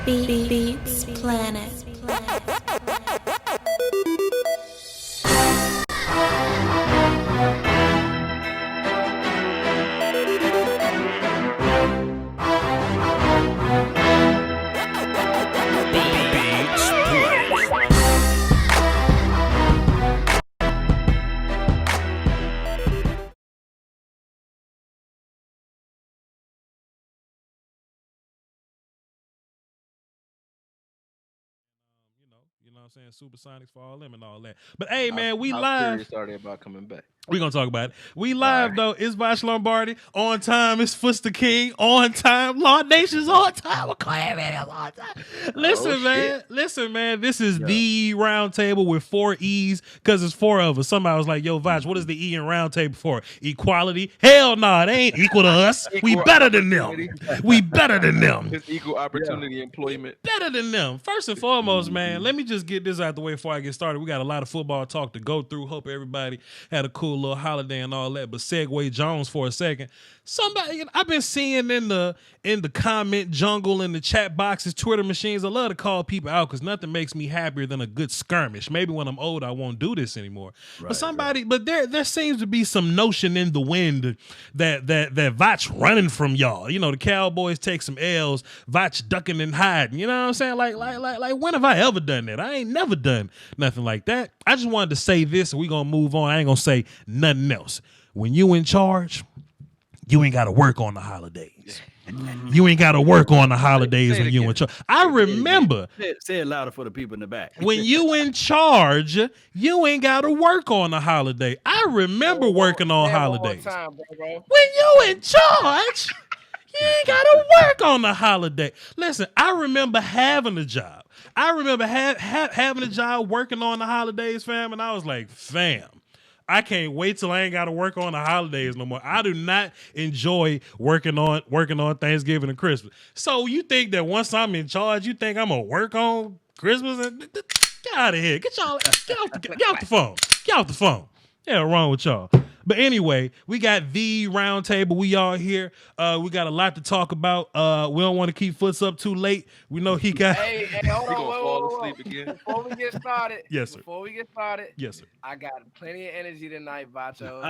Beats Planet. You know what I'm saying? Supersonics for all them and all that. But hey, man, we How live. serious are they about coming back? We're going to talk about it. We live, though. It's Voch Lombardi. On time. It's Fuster King. On time. Law Nation's on time. McClain on time. Listen, man. Listen, man. This is the Roundtable with 4 E's because it's 4 of us. Somebody was like, yo, Voch, what is the E in Roundtable for? Equality? Hell nah, they ain't equal to us. We better than them. We better than them. It's equal opportunity employment. Better than them. First and foremost, man, let me just get this out the way before I get started. We got a lot of football talk to go through. Hope everybody had a cool little holiday and all that. But segue Jones for a second. Somebody I've been seeing in the comment jungle, in the chat boxes, Twitter machines. I love to call people out because nothing makes me happier than a good skirmish. Maybe when I'm old, I won't do this anymore. But there seems to be some notion in the wind that Voch running from y'all. You know, the Cowboys take some L's, Voch ducking and hiding. You know what I'm saying? Like when have I ever done that? I ain't never done nothing like that. I just wanted to say this, and we gonna move on. I ain't gonna say nothing else. When you in charge, you ain't got to work on the holidays. You ain't got to work on the holidays when you in charge. I remember. Say it louder for the people in the back. When you in charge, you ain't got to work on the holiday. I remember working on holidays. When you in charge, you ain't got to work on the holiday. Listen, I remember having a job. I remember having a job working on the holidays, fam, and I was like, fam, I can't wait till I ain't got to work on the holidays no more. I do not enjoy working on Thanksgiving and Christmas. So you think that once I'm in charge, you think I'm gonna work on Christmas? And get out of here! Get off the phone! Get off the phone! Yeah, wrong with y'all. But anyway, we got the Roundtable. We all here. We got a lot to talk about. We don't want to keep Foots up too late. We know he got. Hey, hold on. Fall asleep again. Before we get started, yes, sir. Yes, sir. I got plenty of energy tonight, Vacho.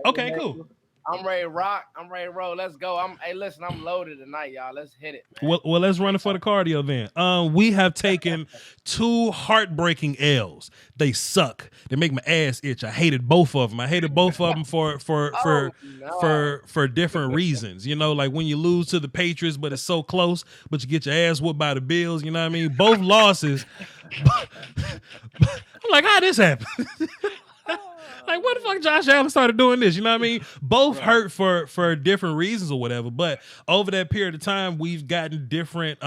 Okay, cool. I'm ready to rock. I'm ready to roll. Let's go. Listen, I'm loaded tonight, y'all. Let's hit it, man. Well, let's run it for the cardio then. We have taken 2 heartbreaking L's. They suck. They make my ass itch. I hated both of them. I hated both of them for different reasons. You know, like when you lose to the Patriots, but it's so close, but you get your ass whooped by the Bills. You know what I mean? Both losses. I'm like, how this happen? Like, what the fuck Josh Allen started doing this? You know what I mean? Both hurt for different reasons or whatever. But over that period of time, we've gotten different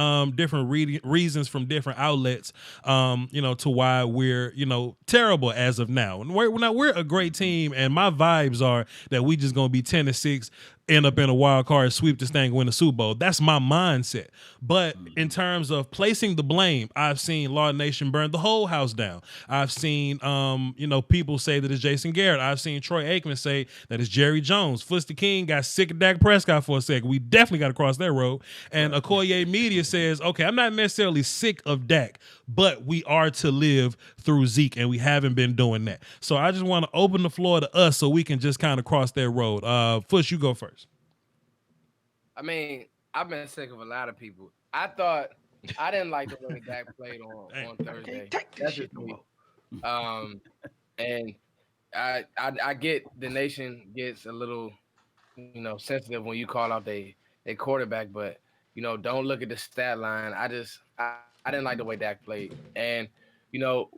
reasons from different outlets, to why we're, terrible as of now. And we're a great team, and my vibes are that we just going to be 10-6, end up in a wild card, sweep this thing, win the Super Bowl. That's my mindset. But in terms of placing the blame, I've seen Law Nation burn the whole house down. I've seen, people say that it's Jason Garrett. I've seen Troy Aikman say that it's Jerry Jones. Fuster King got sick of Dak Prescott for a second. We definitely got to cross that road. And Okoye Media says, okay, I'm not necessarily sick of Dak, but we are to live through Zeke, and we haven't been doing that. So I just want to open the floor to us so we can just kind of cross that road. Fush, you go first. I mean, I've been sick of a lot of people. I didn't like the way Dak played on Thursday. That's just me. And I get the nation gets a little, sensitive when you call out their quarterback, but don't look at the stat line. I didn't like the way Dak played, and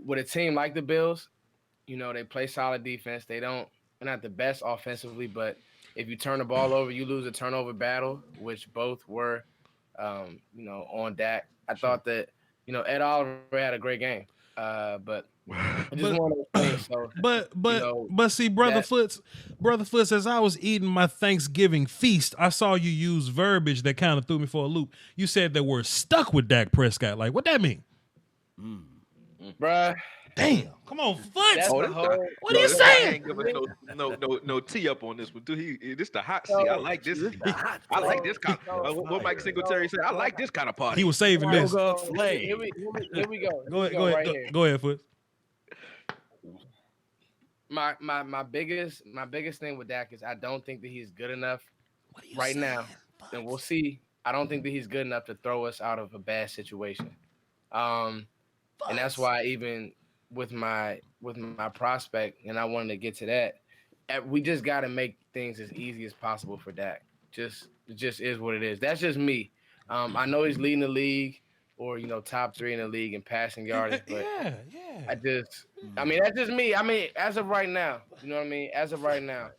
with a team like the Bills, they play solid defense. They're not the best offensively, but if you turn the ball over, you lose a turnover battle, which both were, on Dak. I thought that, Ed Oliver had a great game, but I just want to say so. But see, Brother Foots, as I was eating my Thanksgiving feast, I saw you use verbiage that kind of threw me for a loop. You said that we're stuck with Dak Prescott. Like, what that mean? Bruh, Damn. Come on, Foots. That's Oh, the this whole. guy. What are you This guy saying? ain't give us no tee up on this one. This the hot So- seat. I like this. This the hot I like seat. this kind. What Mike Singletary said. I like this kind of party. He was saving this. Yoga So, flame. Here we go. Go Here ahead, we go ahead, right here. go ahead, Foots. My biggest thing with Dak is I don't think that he's good enough right now, and we'll see. I don't think that he's good enough to throw us out of a bad situation. And that's why even with my prospect, and I wanted to get to that, we just got to make things as easy as possible for Dak. It just is what it is. That's just me. I know he's leading the league, or top 3 in the league in passing yardage, but yeah. I mean, that's just me. I mean, as of right now, you know what I mean? As of right now.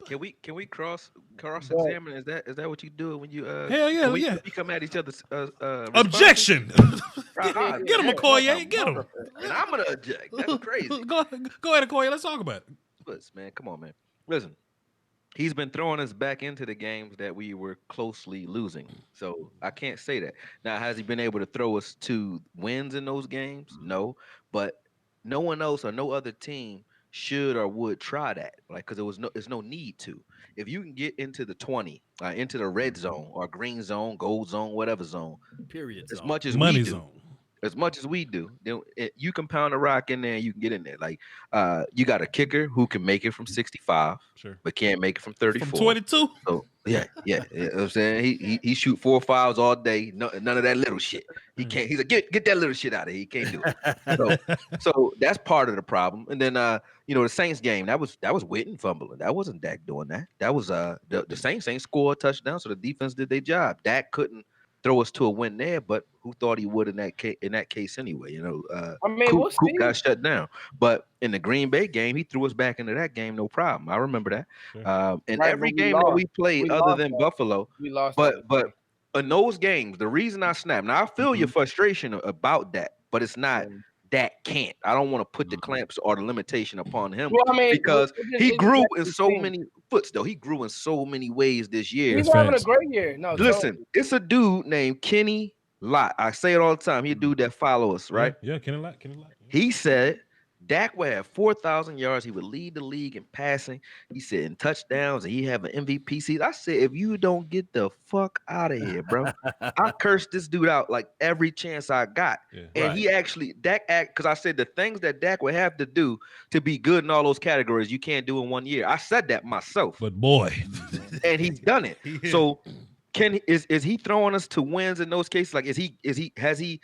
Can we cross examine? Is that what you do when you Hell yeah, can we, yeah. can we come at each other's Objection. Right, Get him, Okoye. Get him. and I'm gonna object. That's crazy. Go ahead, Okoye. Let's talk about it. Puss, man, come on, man. Listen, he's been throwing us back into the games that we were closely losing. So I can't say that. Now, has he been able to throw us to wins in those games? No, but no one else or no other team should or would try that, like, because there's no need to. If you can get into the 20, into the red zone or green zone, gold zone, whatever zone, Period. as zone. much as Money we do, zone. as much as we do, then you can pound a rock in there and you can get in there. Like, you got a kicker who can make it from 65, Sure. but can't make it from 34. From 22. So yeah. You know what I'm saying? He shoot 4 fouls all day. No, none of that little shit. He can't. He's like, get that little shit out of here. He can't do it. So that's part of the problem. And then the Saints game, that was Witten fumbling. That wasn't Dak doing that. That was the Saints ain't score a touchdown, so the defense did their job. Dak couldn't throw us to a win there, but who thought he would in that case anyway? I mean, we'll see. Coop got shut down, but in the Green Bay game, he threw us back into that game, no problem. I remember that. Sure. And Right, every but we game that lost. we played, We other lost than that. Buffalo, We lost. but that. in those games, the reason I snapped. Now I feel your frustration about that, but it's not. Dak can't. I don't want to put the clamps or the limitation upon him, Well, I mean, because it he just grew has in to so be. many foots, though. He grew in so many ways this year. He's That's having facts. a great year. No, Listen, totally. it's a dude named Kenny Lott. I say it all the time. He a dude that follow us, right? Yeah, Kenny Lott. He said Dak would have 4,000 yards. He would lead the league in passing. He said in touchdowns, and he have an MVP season. I said, if you don't get the fuck out of here, bro. I cursed this dude out like every chance I got. Yeah. And he actually, because I said the things that Dak would have to do to be good in all those categories, you can't do in 1 year. I said that myself. But boy, And he's done it. So is he throwing us to wins in those cases? Like, has he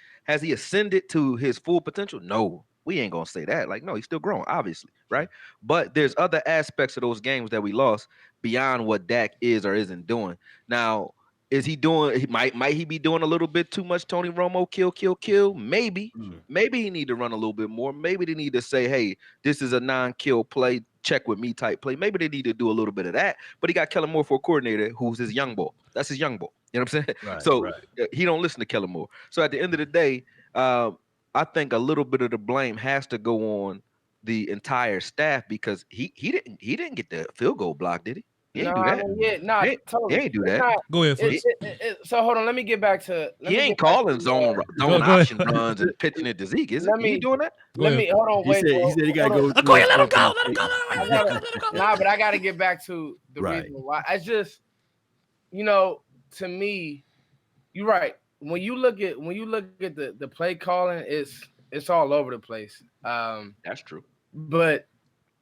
ascended to his full potential? No. We ain't gonna say that. Like, no, he's still growing, obviously, right? But there's other aspects of those games that we lost beyond what Dak is or isn't doing. Now, is he doing? Might he be doing a little bit too much? Tony Romo, kill. Maybe he need to run a little bit more. Maybe they need to say, hey, this is a non-kill play. Check with me type play. Maybe they need to do a little bit of that. But he got Kellen Moore for a coordinator who's his young boy. That's his young boy. You know what I'm saying? Right, So he don't listen to Kellen Moore. So at the end of the day, I think a little bit of the blame has to go on the entire staff, because he didn't get the field goal block, did he? He ain't do that. Totally. He ain't do that. go ahead, Foots. So hold on, let me get back to. He ain't calling zone Go option runs and pitching it to Zeke, is it? He doing that? Let me hold on. He Wait. said he got to go. Okoye, let him go. Nah, but I got to get back to the Right. reason why. I just, to me, you're right. When you look at the play calling, it's all over the place. That's true. But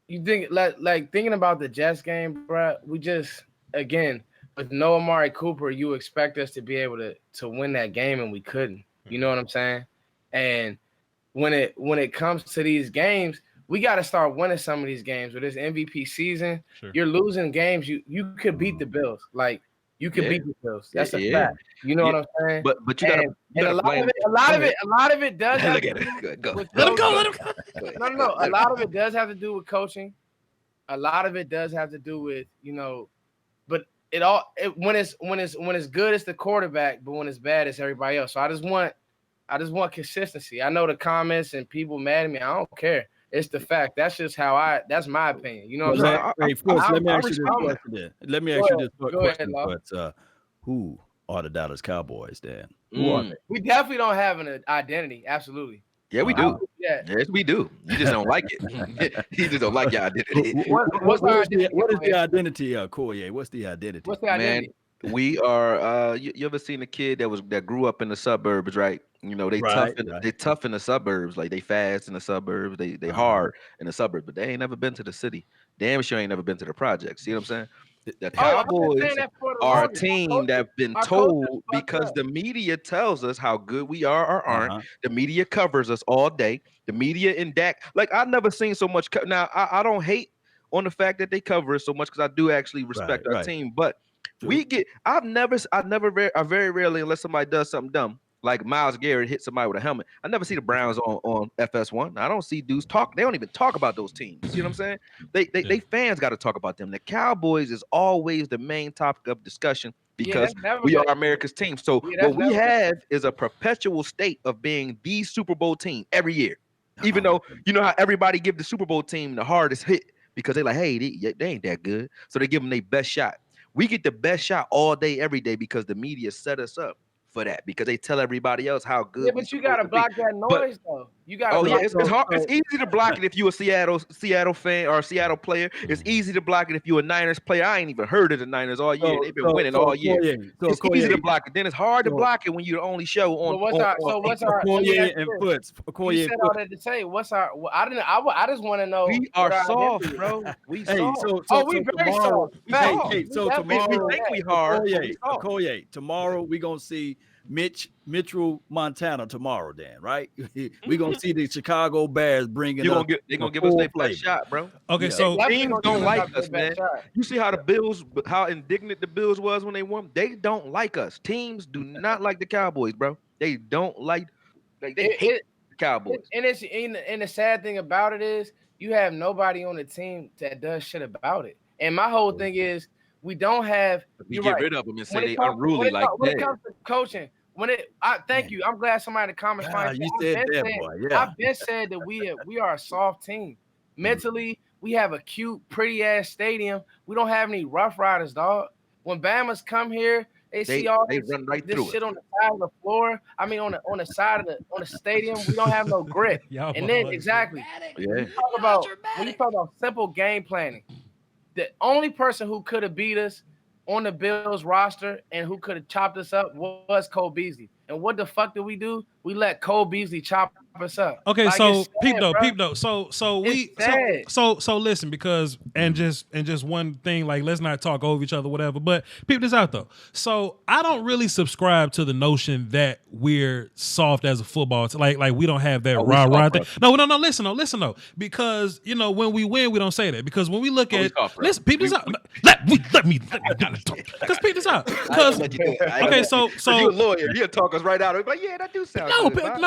you think like thinking about the Jets game, bro, we just, again, with no Amari Cooper, you expect us to be able to win that game, and we couldn't. You know what I'm saying? And when it comes to these games, we got to start winning some of these games. With this MVP season, Sure. you're losing games. You could beat the Bills. Like, you could beat the Bills. That's a fact. You know what I'm saying? But you gotta a blame. lot of it does have Look to at do it. Go. with Let him coaching. go. No. A lot of it does have to do with coaching. A lot of it does have to do with, but when it's good, it's the quarterback, but when it's bad, it's everybody else. So I just want consistency. I know the comments and people mad at me. I don't care. It's the fact. That's just that's my opinion. You know what I'm saying? Hey, Foots, let me I'm ask you this responding. question then. Let me ask you this Go ahead, question. Law. But who are the Dallas Cowboys then? Who are they? We definitely don't have an identity. Absolutely. Yeah, we do. yet. Yes, we do. You just don't like it. You just don't like your identity. What is the identity, Corey? What's the identity? What's the identity? Man, we are. You ever seen a kid that grew up in the suburbs, right? You know, they tough in the suburbs, like they fast in the suburbs, they hard in the suburbs, but they ain't never been to the city. Damn sure ain't never been to the projects. See what I'm saying? The Cowboys are a team that's been told because the media tells us how good we are or aren't. The media covers us all day. The media in Dak, like I've never seen so much. Now I don't hate on the fact that they cover us so much because I do actually respect our team, but I very rarely, unless somebody does something dumb, like Myles Garrett hit somebody with a helmet. I never see the Browns on FS1. I don't see dudes talk. They don't even talk about those teams. You see what I'm saying? They fans got to talk about them. The Cowboys is always the main topic of discussion because we are America's team. So what we have is a perpetual state of being the Super Bowl team every year. Even though you know how everybody give the Super Bowl team the hardest hit because they're like, hey, they ain't that good. So they give them their best shot. We get the best shot all day, every day because the media set us up for that because they tell everybody else how good. Yeah, but you gotta block that noise though. You gotta. Oh yeah, it's hard. It's easy to block it if you're a Seattle fan or a Seattle player. It's easy to block it if you're a Niners player. I ain't even heard of the Niners all year. They've been winning all year. It's easy to block it. Then it's hard to block it when you're the only show on. What's our? and Foots. You said all that to say. What's our? I just want to know. We are soft, bro. We soft. We very soft. So tomorrow we think we hard. Tomorrow we gonna see Mitchell Montana tomorrow, Dan, right? We're gonna see the Chicago Bears bringing. They're gonna give us their best shot, bro. Okay, so teams don't like us, man. You see how the Bills, how indignant the Bills was when they won. They don't like us. Teams do not like the Cowboys, bro. They don't like they hate the Cowboys. And the sad thing about it is you have nobody on the team that does shit about it. And my whole thing is. We don't have. We get rid of them and say they unruly like that. When it comes to coaching, thank you. I'm glad somebody in the comments. You said that, boy. Yeah. I've been said that we are a soft team. Mentally, we have a cute, pretty ass stadium. We don't have any rough riders, dog. When Bama's come here, they see all this shit on the side of the floor. I mean, on the side of the stadium, we don't have no grit. And then exactly, when you talk about simple game planning. The only person who could have beat us on the Bills roster and who could have chopped us up was Cole Beasley. And what the fuck did we do? We let Cole Beasley chop us up. Okay, like so peep though. So listen, because and just one thing, like let's not talk over each other, whatever. But peep this out though. So I don't really subscribe to the notion that we're soft as a football team. Like we don't have that rah thing. No, listen though. Because when we win, we don't say that. Because when we look at listen, peep this out. Let me because peep this out. Because okay, so you're a lawyer, you'll talk us right out. Like, yeah, that do sound good. But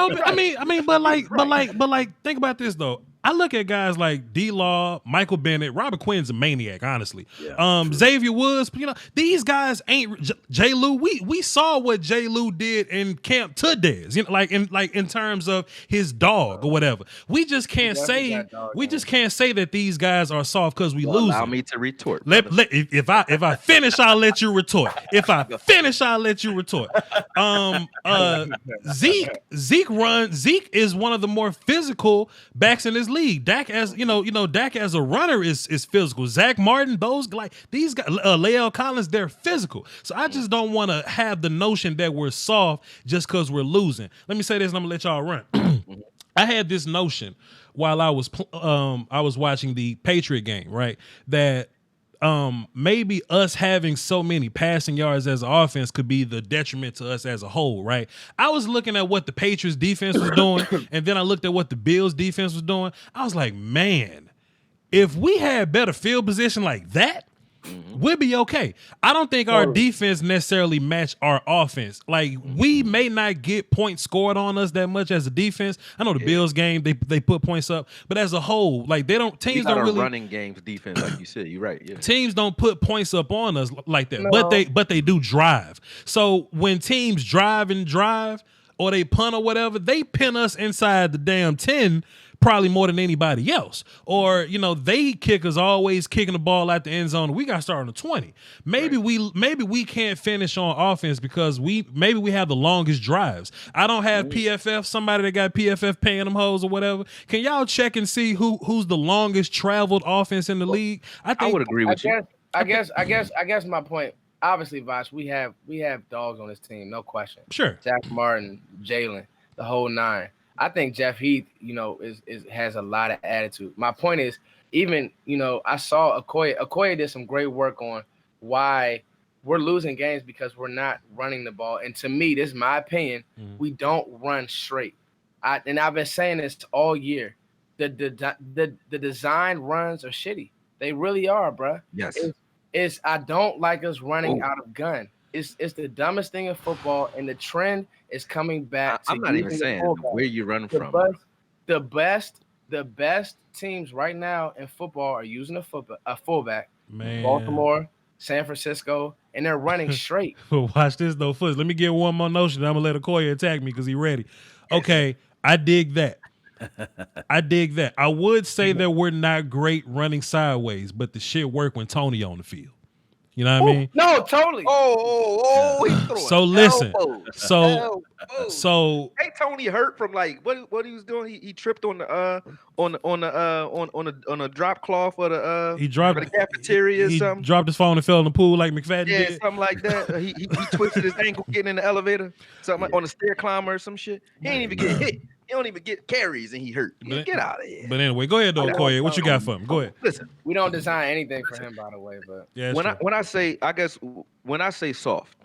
think about this though. I look at guys like D-Law, Michael Bennett, Robert Quinn's a maniac, honestly. Yeah, Xavier Woods, these guys ain't J. Lou. We saw what J. Lou did in Camp to Dez, in terms of his dog or whatever. We just can't say that these guys are soft because we lose. Allow me to retort. If I finish, I'll let you retort. Zeke is one of the more physical backs in this league. Dak as a runner is physical. Zach Martin, these guys, Lael Collins, they're physical. So I just don't want to have the notion that we're soft just because we're losing. Let me say this, and I'm gonna let y'all run. I had this notion while I was watching the Patriot game, right? That maybe us having so many passing yards as an offense could be the detriment to us as a whole, right? I was looking at what the Patriots defense was doing, and then I looked at what the Bills defense was doing. I was like, man, if we had better field position like that, we'll be okay. I don't think our defense necessarily match our offense. Like, we may not get points scored on us that much as a defense. I know the Bills game, they put points up, but as a whole, like teams don't really running games defense, like you said. You're right. Yeah. Teams don't put points up on us like that, but they do drive. So when teams drive or they punt or whatever, they pin us inside the damn 10 probably more than anybody else. Or, they kickers always kicking the ball out the end zone. We got to start on the 20. Maybe we can't finish on offense because maybe we have the longest drives. I don't have PFF, somebody that got PFF paying them hoes or whatever. Can y'all check and see who's the longest traveled offense in the league? I would agree with you. I guess my point. Obviously, Voch, we have dogs on this team, no question. Sure. Jack Martin, Jalen, the whole nine. I think Jeff Heath, has a lot of attitude. My point is, even, I saw Okoye did some great work on why we're losing games because we're not running the ball. And to me, this is my opinion, we don't run straight. And I've been saying this all year. The design runs are shitty. They really are, bro. Yes. I don't like us running out of gun. It's the dumbest thing in football, and the trend is coming back. I'm not even saying where you're running from. The best teams right now in football are using a fullback. Man. Baltimore, San Francisco, and they're running straight. Watch this though. First, let me get one more notion. I'm gonna let Okoye attack me because he's ready. Okay, I dig that. I would say that we're not great running sideways, but the shit work when Tony on the field. You know what I mean? No, totally. He's throwing So listen. elbows. So hey, Tony hurt from like what he was doing. He tripped on a drop cloth for the he dropped for the cafeteria or something. Dropped his phone and fell in the pool like McFadden Yeah, did. something like that. He twisted his ankle getting in the elevator, something like on a stair climber or some shit. He ain't even get hit. He don't even get carries and he hurt. Get out of here. But anyway, go ahead though, Okoye. What you got for him? Go ahead. Listen, We don't design anything for him, by the way. But yeah, when I say soft,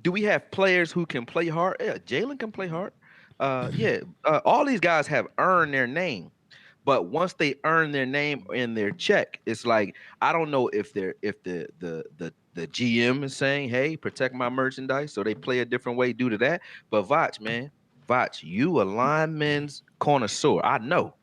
do we have players who can play hard? Yeah, Jalen can play hard. All these guys have earned their name, but once they earn their name and their check, it's like I don't know if the GM is saying, "Hey, protect my merchandise," so they play a different way due to that. But Voch, man, you a lineman's connoisseur. I know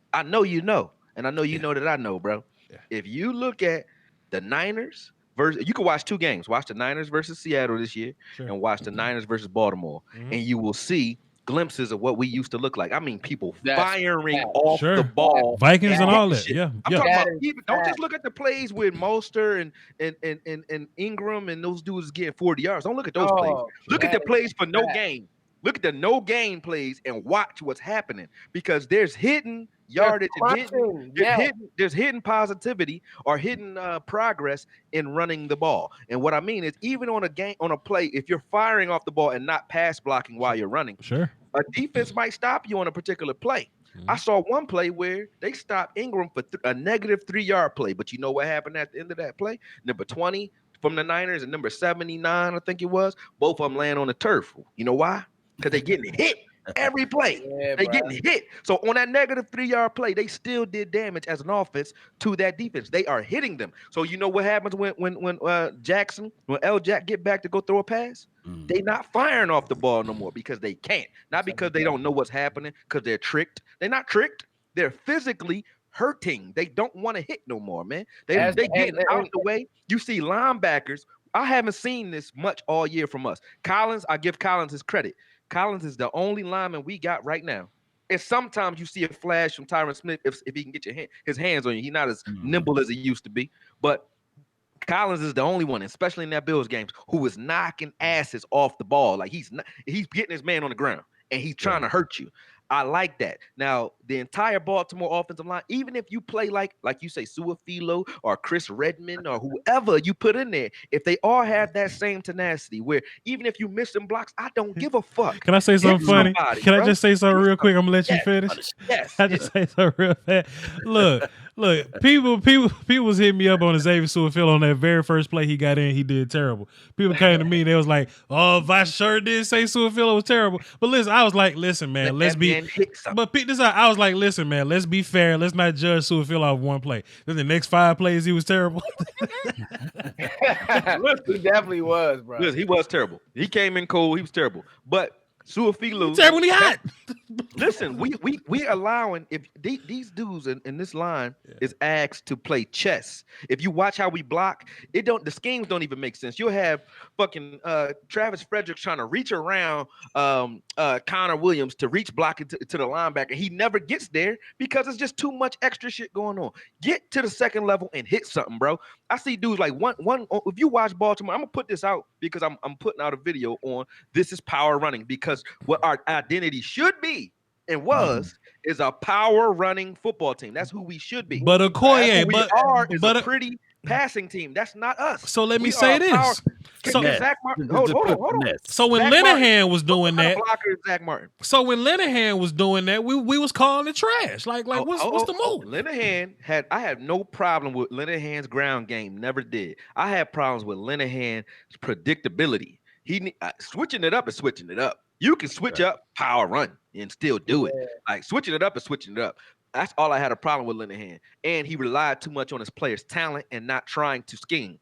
you know, and I know you know that I know, bro. Yeah. If you look at the Niners you can watch two games. Watch the Niners versus Seattle this year, and watch the Niners versus Baltimore, and you will see glimpses of what we used to look like. I mean, people firing off the ball, Vikings and all that. Yeah, I'm talking about. Don't just look at the plays with Mostert and Ingram and those dudes getting 40 yards. Don't look at those plays. Look at the plays for no gain. Look at the no gain plays and watch what's happening because there's hidden yardage and there's hidden positivity or hidden progress in running the ball. And what I mean is even on a play, if you're firing off the ball and not pass blocking while you're running, a defense might stop you on a particular play. I saw one play where they stopped Ingram for a negative 3-yard play, but you know what happened at the end of that play? Number 20 from the Niners and number 79, I think it was, both of them laying on the turf. You know why? Because they're getting hit every play. They're getting hit. So on that negative 3-yard play, they still did damage as an offense to that defense. They are hitting them. So you know what happens when L. Jack get back to go throw a pass? They not firing off the ball no more because they can't. Not because they don't know what's happening, because they're tricked. They're not tricked. They're physically hurting. They don't want to hit no more, man. They getting out the way. You see linebackers. I haven't seen this much all year from us. Collins, I give Collins his credit. Collins is the only lineman we got right now. And sometimes you see a flash from Tyron Smith if he can get his hands on you. He's not as nimble as he used to be. But Collins is the only one, especially in that Bills games, who is knocking asses off the ball. Like he's getting his man on the ground and he's trying to hurt you. I like that. Now, the entire Baltimore offensive line, even if you play like you say, Suafilo or Chris Redmond or whoever you put in there, if they all have that same tenacity where even if you miss them blocks, I don't give a fuck. Can I say something funny? Can I just say something real quick? I'm gonna let you finish. Yes. I just say something real fast. Look, people was hitting me up on Xavier Suafilo on that very first play he got in. He did terrible. People came to me, they was like, "Oh, Voch sure did say Suafilo was terrible." But listen, I was like, "Listen, man, let's be." But pick this out. I was like, "Listen, man, let's be fair. Let's not judge Suafilo off one play. Then the next 5 plays, he was terrible." He definitely was, bro. Listen, he was terrible. He came in cold. He was terrible. But Suafilu. Tell when he hot. Listen, we allowing if these dudes in this line is asked to play chess. If you watch how we block, the schemes don't even make sense. You'll have fucking Travis Frederick trying to reach around Connor Williams to reach block to the linebacker. He never gets there because it's just too much extra shit going on. Get to the second level and hit something, bro. I see dudes like one. If you watch Baltimore, I'm gonna put this out because I'm putting out a video on this is power running because what our identity should be and was is a power running football team. That's who we should be. But Okoye, we are is a pretty passing team. That's not us. So let me say this. So Zach Martin, hold on. So when Linehan was doing that, Zach Martin. So when Linehan was doing that, we was calling it trash. Like what's the move? Linehan I had no problem with Linehan's ground game. Never did. I had problems with Linehan's predictability. Switching it up is switching it up. You can switch up power run and still do it. Like switching it up is switching it up. That's all I had a problem with Linehan. And he relied too much on his players' talent and not trying to scheme.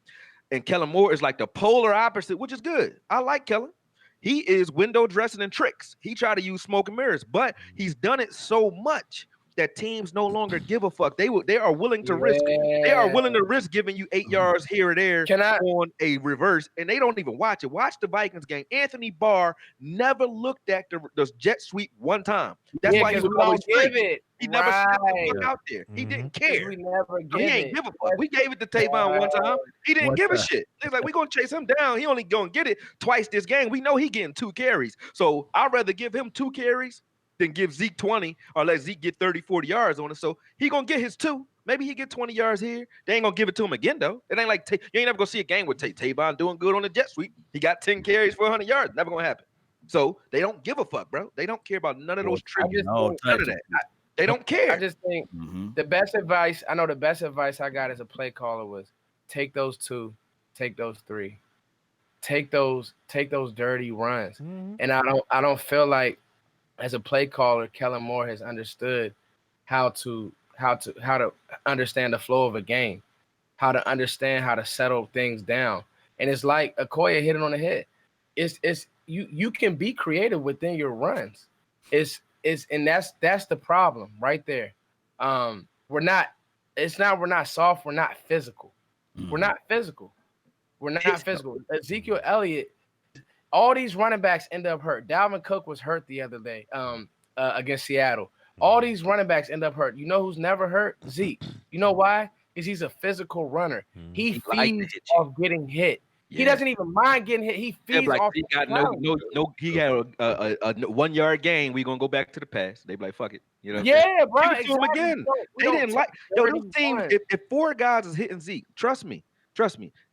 And Kellen Moore is like the polar opposite, which is good. I like Kellen. He is window dressing and tricks. He tried to use smoke and mirrors, but he's done it so much that teams no longer give a fuck. They are willing to risk. They are willing to risk giving you 8 yards here or there on a reverse, and they don't even watch it. Watch the Vikings game. Anthony Barr never looked at the jet sweep one time. That's why he was always give it. He never stepped out there. He didn't care. We never give he ain't give a fuck. We gave it to Tavon one time. He didn't give a shit. It's like, we're going to chase him down. He only going to get it twice this game. We know he getting 2 carries. So I'd rather give him 2 carries than give Zeke 20 or let Zeke get 30, 40 yards on it. So he going to get his 2. Maybe he get 20 yards here. They ain't going to give it to him again, though. It ain't like you ain't never going to see a game with Tavon doing good on the jet sweep. He got 10 carries for 100 yards. Never going to happen. So they don't give a fuck, bro. They don't care about none of those tricks. None of that. They don't care. I just think the best advice I got as a play caller was take those 2, take those 3, take those dirty runs. And I don't feel like as a play caller, Kellen Moore has understood how to understand the flow of a game, how to understand how to settle things down. And it's like Okoye hit it on the head. It's you can be creative within your runs. And that's the problem right there. We're not soft, we're not physical. We're not physical. Ezekiel Elliott, all these running backs end up hurt. Dalvin Cook was hurt the other day against Seattle. All these running backs end up hurt. You know who's never hurt? Zeke. You know why? Because he's a physical runner. He feeds off getting hit. Yeah. He doesn't even mind getting hit. He feeds off. He got he had a 1 yard gain. We gonna go back to the pass. They be like, fuck it. You know. Yeah, bro. Give it to him again. They didn't like this team. If 4 guys is hitting Zeke, trust me,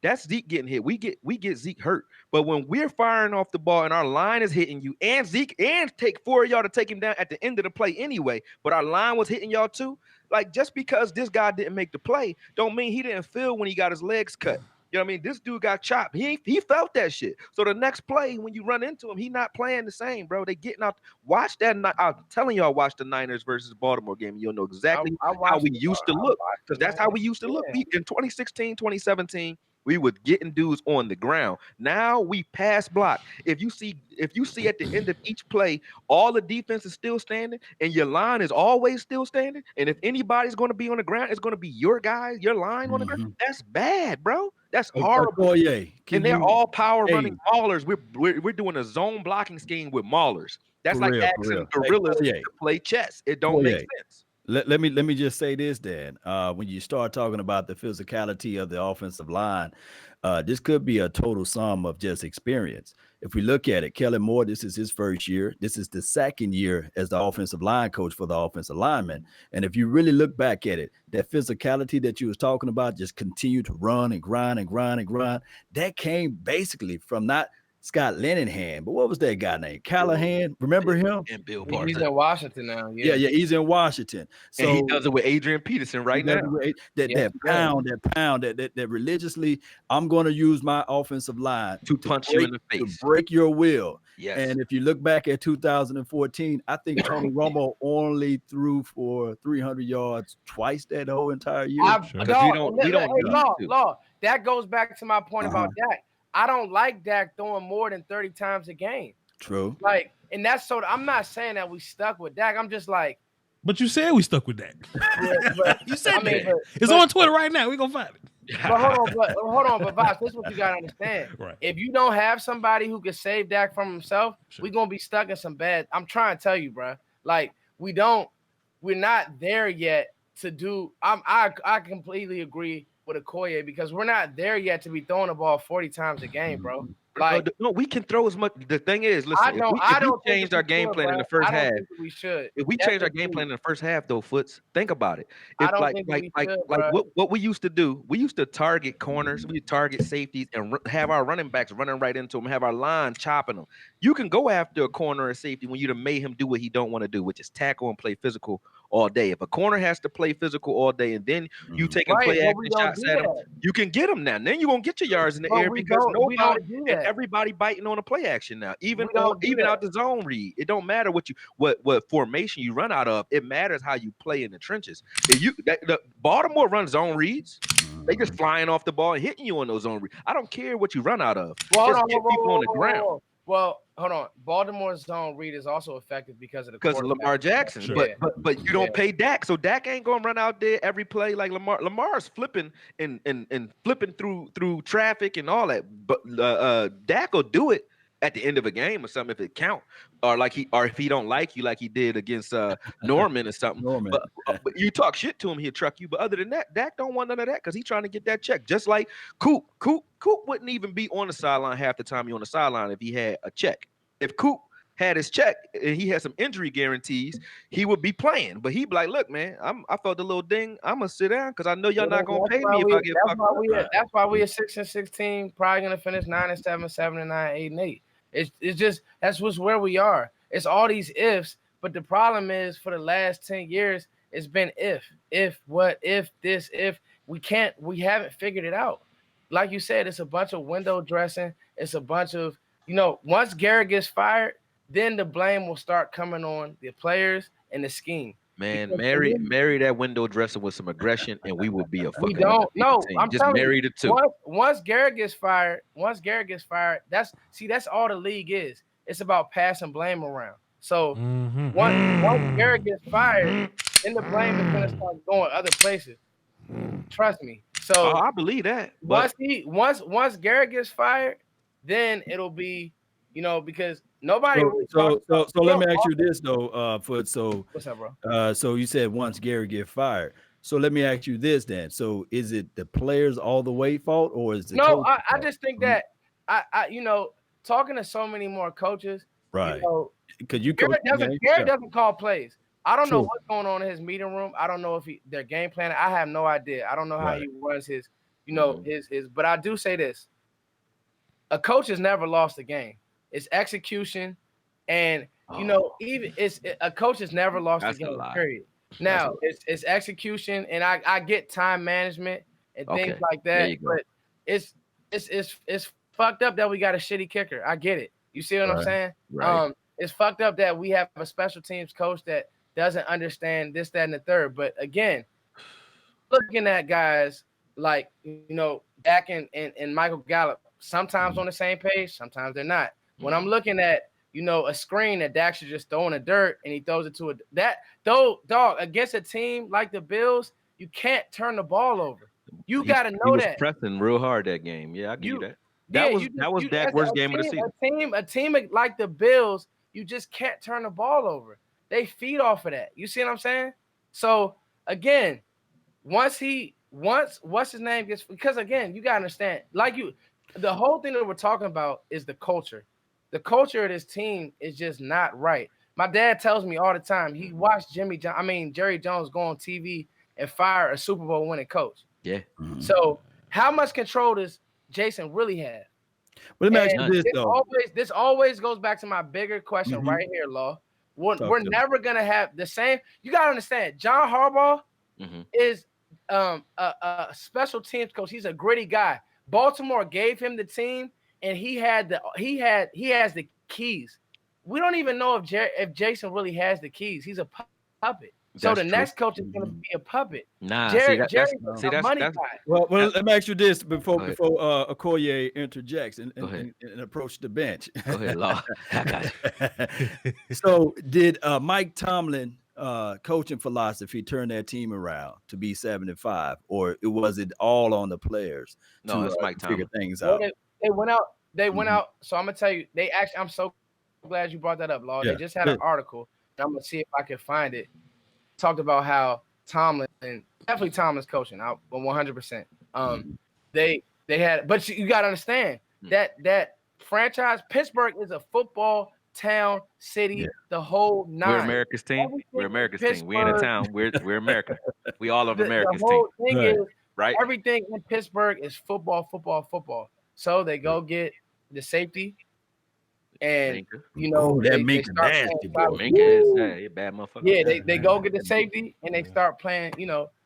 that's Zeke getting hit. We get Zeke hurt. But when we're firing off the ball and our line is hitting you and Zeke and take 4 of y'all to take him down at the end of the play anyway, but our line was hitting y'all too. Like just because this guy didn't make the play, don't mean he didn't feel when he got his legs cut. You know what I mean? This dude got chopped. He felt that shit. So the next play, when you run into him, he not playing the same, bro. They getting out. Watch that. I'm telling y'all, watch the Niners versus Baltimore game. You'll know exactly how we used to look. Because that's how we used to look. In 2016, 2017, we were getting dudes on the ground. Now we pass block. If you see at the end of each play, all the defense is still standing and your line is always still standing. And if anybody's going to be on the ground, it's going to be your guy, your line on the ground. That's bad, bro. That's horrible. And they're all power running maulers. We're doing a zone blocking scheme with maulers. That's like asking gorillas to play chess. It don't make sense. Let me just say this, Dan. When you start talking about the physicality of the offensive line, this could be a total sum of just experience. If we look at it, Kellen Moore, this is his first year. This is the second year as the offensive line coach for the offensive linemen. And if you really look back at it, that physicality that you was talking about, just continue to run and grind and grind and grind. That came basically from not Scott Linehan, but what was that guy named? Callahan. Remember him? And Bill Parson. He's in Washington now. Yeah, he's in Washington. So and he does it with Adrian Peterson right now. That pound, that religiously, I'm going to use my offensive line to punch you in the face, to break your will. Yes. And if you look back at 2014, I think Tony Romo only threw for 300 yards twice that whole entire year. That goes back to my point about Dak. I don't like Dak throwing more than 30 times a game. True. Like, and that's so. I'm not saying that we stuck with Dak. I'm just like, But you said we stuck with that. yeah, but You said I mean, that. It's on Twitter right now. We gonna find it. But hold on, but Voch, this is what you gotta understand. Right. If you don't have somebody who can save Dak from himself, Sure. we're gonna be stuck in some bad. I'm trying to tell you, bro. Like, we're not there yet to do. I completely agree with Okoye because we're not there yet to be throwing the ball 40 times a game, bro. Like, no, we can throw as much. The thing is, listen, I don't we changed our game plan in the first half. we should. If we change our game plan in the first half, though, Foots, think about it. I If don't like think like we like should, like bro. what we used to do, we used to target corners, we target safeties, and have our running backs running right into them, have our line chopping them. You can go after a corner or safety when you done made him do what he don't want to do, which is tackle and play physical all day. If a corner has to play physical all day, and then you taking Right, play but action we don't shots do at him, that. you can get him now. Then you're gonna get your yards in the But air we because don't nobody do and that. everybody biting on a play action now. Even We don't do even that. out the zone read, it don't matter what formation you run out of. It matters how you play in the trenches. If the Baltimore runs zone reads, they just flying off the ball and hitting you on those zone reads. I don't care what you run out of. Well, Just get people on the ground. Well, hold on. Baltimore's zone read is also effective because of the Because of Lamar Jackson, Sure. but you don't pay Dak, so Dak ain't gonna run out there every play like Lamar. Lamar's flipping and flipping through traffic and all that. But Dak will do it at the end of a game or something if it count, or if he don't like you like he did against Norman or something. Norman. But you talk shit to him, he'll truck you. But other than that, Dak don't want none of that because he's trying to get that check. Just like Coop wouldn't even be on the sideline half the time. He on the sideline if he had a check. If Coop had his check and he had some injury guarantees, he would be playing. But he'd be like, "Look, man, I felt a little ding. I'm gonna sit down because I know y'all not gonna pay me if I get fucked up." That's why we are 6-16, probably gonna finish 9-7, 7-9, 8-8. It's just that's where we are. It's all these ifs, but the problem is for the last 10 years, it's been if what, if this, if we haven't figured it out. Like you said, it's a bunch of window dressing. It's a bunch of, once Garrett gets fired, then the blame will start coming on the players and the scheme. Man, marry that window dresser with some aggression, and we will be a fucking. We don't. No, team. I'm just telling marry you, the two. Once Garrett gets fired, that's all the league is. It's about passing blame around. So once Garrett gets fired, then the blame is gonna start going other places. Trust me. So I believe that. Once Garrett gets fired, then it'll be, because nobody. So let me ask you this though, Foot. So what's up, bro? So you said once Gary get fired. So let me ask you this then. So is it the players all the way fault, or is it no? I just think that I talking to so many more coaches, right? Because Garrett doesn't call plays. I don't know what's going on in his meeting room. I don't know if their game plan. I have no idea. I don't know how he runs his, his. But I do say this: a coach has never lost a game. It's execution, and even a coach has never lost a game. Period. Now it's execution, and I get time management and things like that. But it's fucked up that we got a shitty kicker. I get it. You see what I'm saying? Right. It's fucked up that we have a special teams coach that doesn't understand this, that, and the third. But again, looking at guys like Dak and Michael Gallup, sometimes on the same page, sometimes they're not. When I'm looking at a screen that Dak should just throw in the dirt and he throws it to dog against a team like the Bills, you can't turn the ball over. You got to know he was that. Pressing real hard that game. Yeah, I give you that. That was Dak's worst game of the season. A team like the Bills, you just can't turn the ball over. They feed off of that. You see what I'm saying? So again, once what's his name gets, because again, you gotta understand, the whole thing that we're talking about is the culture. The culture of this team is just not right. My dad tells me all the time, he watched Jerry Jones go on TV and fire a Super Bowl winning coach. Yeah. So how much control does Jason really have? Well, let me ask you this though. This always goes back to my bigger question right here, Law. We're never gonna have the same. You gotta understand, John Harbaugh is a special teams coach. He's a gritty guy. Baltimore gave him the team, and he has the keys. We don't even know if Jason really has the keys. He's a puppet. So That's the true. next coach is going to be a puppet. Nah, Jerry's that's a money guy. Well, let me ask you this before Go ahead. Okoye interjects and ahead. approach the bench. Go ahead, Law. I got you. So did Mike Tomlin coaching philosophy turn that team around to be 7-5, or was it all on the players No, to it's Mike figure Tomlin. things Well, out? they went out. They went Mhm. out. So I'm gonna tell you, they actually. I'm so glad you brought that up, Law. Yeah, They just had an good. article. And I'm gonna see if I can find it. Talked about how Tomlin, definitely Tomlin's coaching. 100%. Mhm. They had, but you got to understand that franchise Pittsburgh is a football town, city, Yeah. the whole We're nine. America's team. Everything We're in America's team. We ain't a Pittsburgh- town. We're America. We all of The America's team, whole thing Right. is right? everything in Pittsburgh is football, football, football. So they go get the safety, and Minka. Oh, that they Minka start nasty playing boy. solid. Minka is a bad motherfucker. Yeah, they go get the safety and they start playing,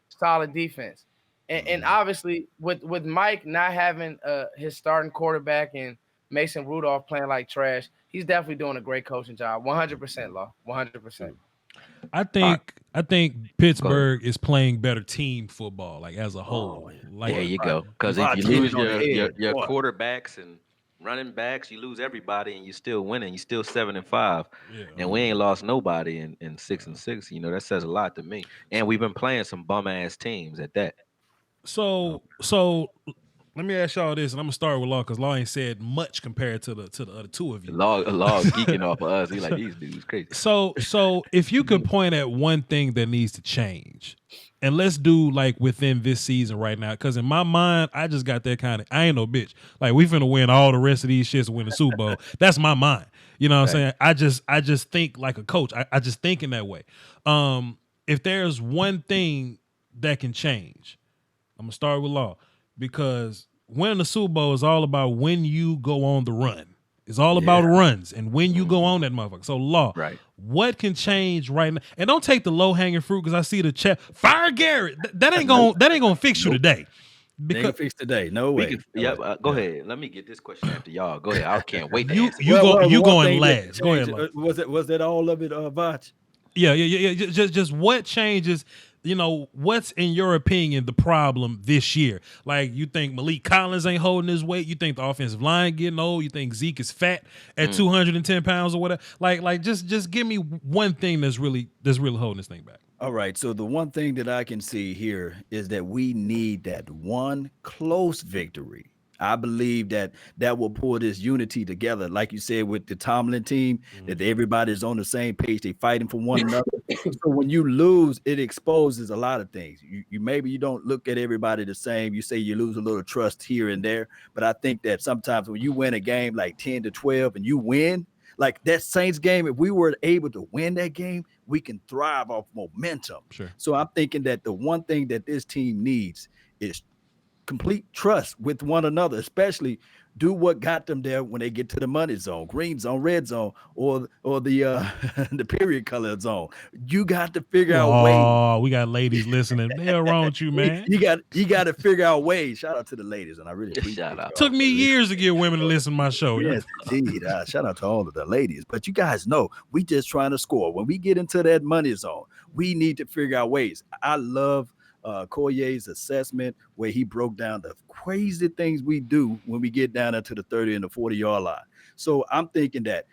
solid defense. And obviously with Mike not having his starting quarterback and Mason Rudolph playing like trash, he's definitely doing a great coaching job. 100%, Law. 100%. I think Pittsburgh is playing better team football, like as a whole. Like There you go. Because Voch if you hit lose it on the your head, boy. quarterbacks and running backs, you lose everybody, and you still winning. You still 7-5, yeah. and we ain't lost nobody in 6-6. That says a lot to me. And we've been playing some bum ass teams at that. So let me ask y'all this, and I'm gonna start with Law because Law ain't said much compared to the other two of you. Law geeking off of us. He like these dudes crazy. So if you could point at one thing that needs to change, and let's do like within this season right now, because in my mind, I just got that kind of I ain't no bitch. Like we finna win all the rest of these shits and win the Super Bowl. That's my mind. You know what I'm saying? I just think like a coach. I just think in that way. If there's one thing that can change, I'm gonna start with Law, because winning the Super Bowl is all about when you go on the run. It's all about runs and when you go on that motherfucker. So Law, Right. what can change right now? And don't take the low hanging fruit because I see the chat. Fire Garrett. That ain't gonna fix you today. They can fix today. No way. Go ahead. Let me get this question after y'all. Go ahead. I can't wait to You answer. you Well, you one going thing that last. Go ahead, changed, Law. was that all of it, Voch? Yeah. Just what changes? What's in your opinion the problem this year? Like you think Malik Collins ain't holding his weight? You think the offensive line getting old? You think Zeke is fat at 210 pounds or whatever? Like just give me one thing that's really holding this thing back. All right. So the one thing that I can see here is that we need that one close victory. I believe that will pull this unity together, like you said with the Tomlin team, that everybody's on the same page. They fighting for one another. So when you lose, it exposes a lot of things. You maybe you don't look at everybody the same. You say you lose a little trust here and there, but I think that sometimes when you win a game like 10-12 and you win, like that Saints game, if we were able to win that game, we can thrive off momentum. Sure. So I'm thinking that the one thing that this team needs is complete trust with one another, especially do what got them there when they get to the money zone, green zone, red zone, or the the period color zone. You got to figure out ways. Oh, we got ladies listening. The hell wrong with you, man? You got to figure out ways. Shout out to the ladies, and I really appreciate Shout out. y'all. Took me years to get women to listen to my show. Yes, indeed. Shout out to all of the ladies. But you guys know we just trying to score. When we get into that money zone, we need to figure out ways. I love Koye's assessment where he broke down the crazy things we do when we get down into the 30 and the 40-yard line. So I'm thinking that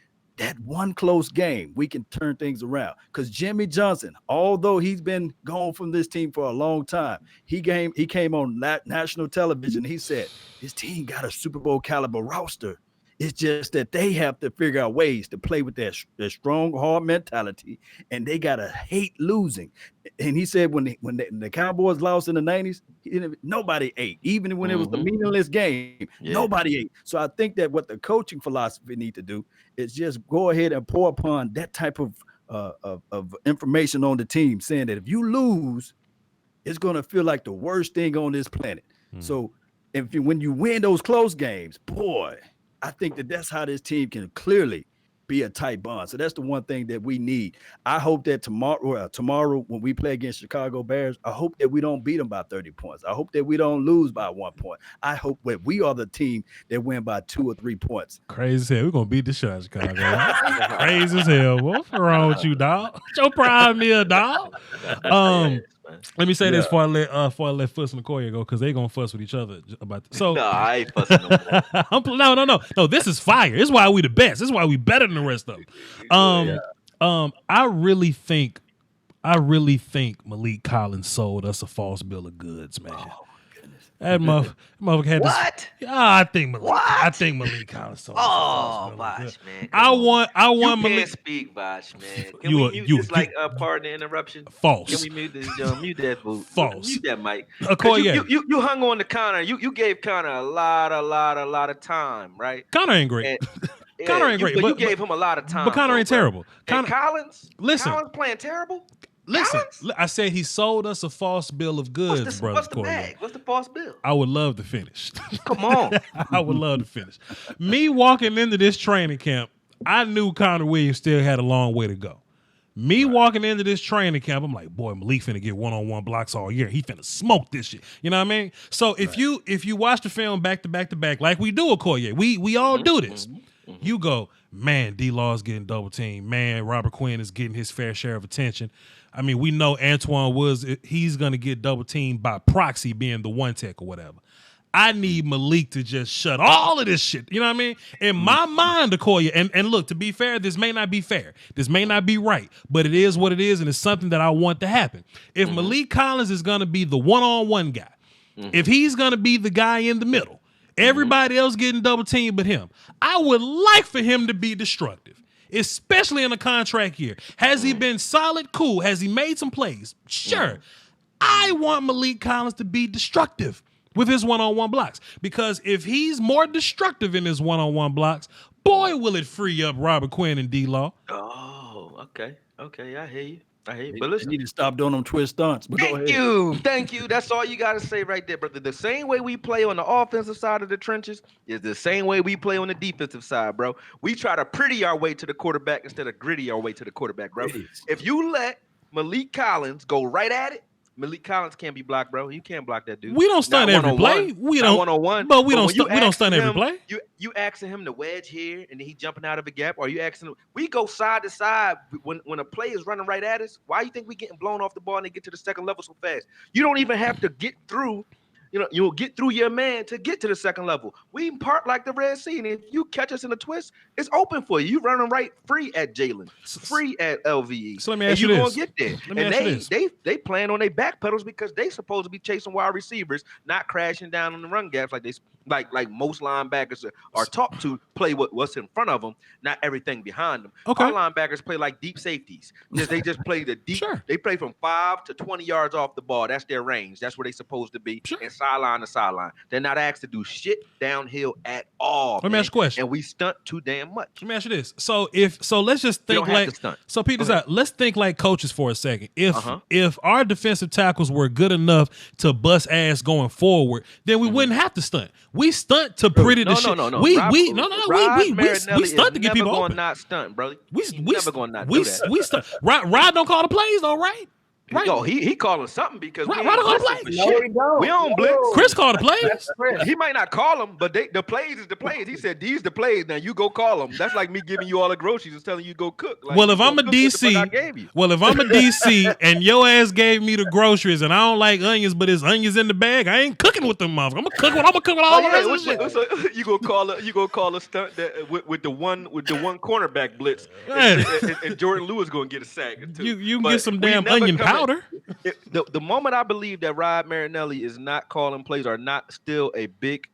one close game, we can turn things around. Because Jimmy Johnson, although he's been gone from this team for a long time, he came on national television. He said his team got a Super Bowl caliber roster. It's just that they have to figure out ways to play with their strong, hard mentality, and they gotta hate losing. And he said when the Cowboys lost in the 90s, nobody ate. Even when it was the meaningless game, nobody ate. So I think that what the coaching philosophy need to do is just go ahead and pour upon that type of information on the team, saying that if you lose, it's gonna feel like the worst thing on this planet. So when you win those close games, boy, I think that that's how this team can clearly be a tight bond. So that's the one thing that we need. I hope that tomorrow when we play against Chicago Bears, I hope that we don't beat them by 30 points. I hope that we don't lose by 1 point. I hope that we are the team that win by 2 or 3 points. Crazy as hell. We're gonna beat the shit out of Chicago. Crazy as hell. What's wrong with you, dog? Your prime meal, dog. Let me say this before I let Fuss and Okoye go, because they gonna fuss with each other about this. So no, I ain't fussing no more. No. This is fire. This is why we the best. This is why we better than the rest of them. I really think Malik Collins sold us a false bill of goods, man. Oh, that motherfucker had what? I think Malik Collins sold us a false bill of goods. Man. I want you Malik. Can't speak, Voch, man. Can we mute this, like, pardon the interruption? False. Can we mute this? Mute that booth. False. Mute that mic. You hung on to Connor. You gave Connor a lot of time, right? Connor ain't great. Connor ain't great, but you gave him a lot of time. But Connor ain't terrible. Collins, listen, Collins playing terrible. Listen, Collins? I said he sold us a false bill of goods, brother. What's the bag? What's the false bill? I would love to finish. Come on. I would love to finish. Me walking into this training camp, I knew Connor Williams still had a long way to go. Me walking into this training camp, I'm like, boy, Malik finna get one-on-one blocks all year. He finna smoke this shit. You know what I mean? So if you watch the film back to back to back, like we do, Okoye, we all do this. You go, man, D-Law's getting double teamed. Man, Robert Quinn is getting his fair share of attention. I mean, we know Antoine Woods, he's going to get double teamed by proxy being the one tech or whatever. I need Malik to just shut all of this shit. You know what I mean? In my mind, Okoye, and look, to be fair, this may not be fair. This may not be right, but it is what it is, and it's something that I want to happen. If Malik Collins is going to be the one-on-one guy, if he's going to be the guy in the middle, everybody else getting double teamed but him, I would like for him to be destructive. Especially in a contract year. Has he been solid? Cool. Has he made some plays? Sure. I want Malik Collins to be destructive with his one-on-one blocks. Because if he's more destructive in his one-on-one blocks, boy, will it free up Robert Quinn and D-Law. Oh, okay. I hear you. But listen, you need to stop doing them twist stunts. But Thank you. That's all you got to say right there, brother. The same way we play on the offensive side of the trenches is the same way we play on the defensive side, bro. We try to pretty our way to the quarterback instead of gritty our way to the quarterback, bro. If you let Malik Collins go right at it, Malik Collins can't be blocked, bro. You can't block that dude. We don't stunt every play. We don't 1-on-1. But we don't stunt every play. You asking him to wedge here and then he jumping out of a gap, or you asking him, we go side to side when a play is running right at us. Why you think we getting blown off the ball and they get to the second level so fast? You don't even have to get through. You'll get through your man to get to the second level. We part like the Red Sea, and if you catch us in a twist, it's open for you. You running right free at Jalen, free at LVE. So let me ask you this. You're gonna get there. And they playing on their back pedals because they supposed to be chasing wide receivers, not crashing down on the run gaps like most linebackers are taught to play what's in front of them, not everything behind them. Okay. Our linebackers play like deep safeties. They just play the deep. Sure. They play from 5 to 20 yards off the ball. That's their range. That's where they supposed to be. Sure. And sideline to sideline. They're not asked to do shit downhill at all. Let me ask you a question. And we stunt too damn much. Let me ask you this. So let's just think so Peter's out. Let's think like coaches for a second. If our defensive tackles were good enough to bust ass going forward, then we wouldn't have to stunt. We stunt to pretty the shit. No. We stunt to get people open. Not stunt, bro. We never gonna not do that. We stunt. Rod don't call the plays though, right? Right. Yo, he calling something because Rod don't call the plays. No, he don't. We on blitz. Chris called the plays. He might not call them, but the plays is the plays. He said these the plays. Now you go call them. That's like me giving you all the groceries and telling you go cook. Like, well, if I'm a DC, and your ass gave me the groceries and I don't like onions, but it's onions in the bag, I ain't cooking with them motherfuckers. I'm gonna cook with all the rest of the shit. So you gonna call a stunt that with the one cornerback blitz, and Jordan Lewis gonna get a sack. You can get some damn onion powder. The moment I believe that Rod Marinelli is not calling plays or not still a big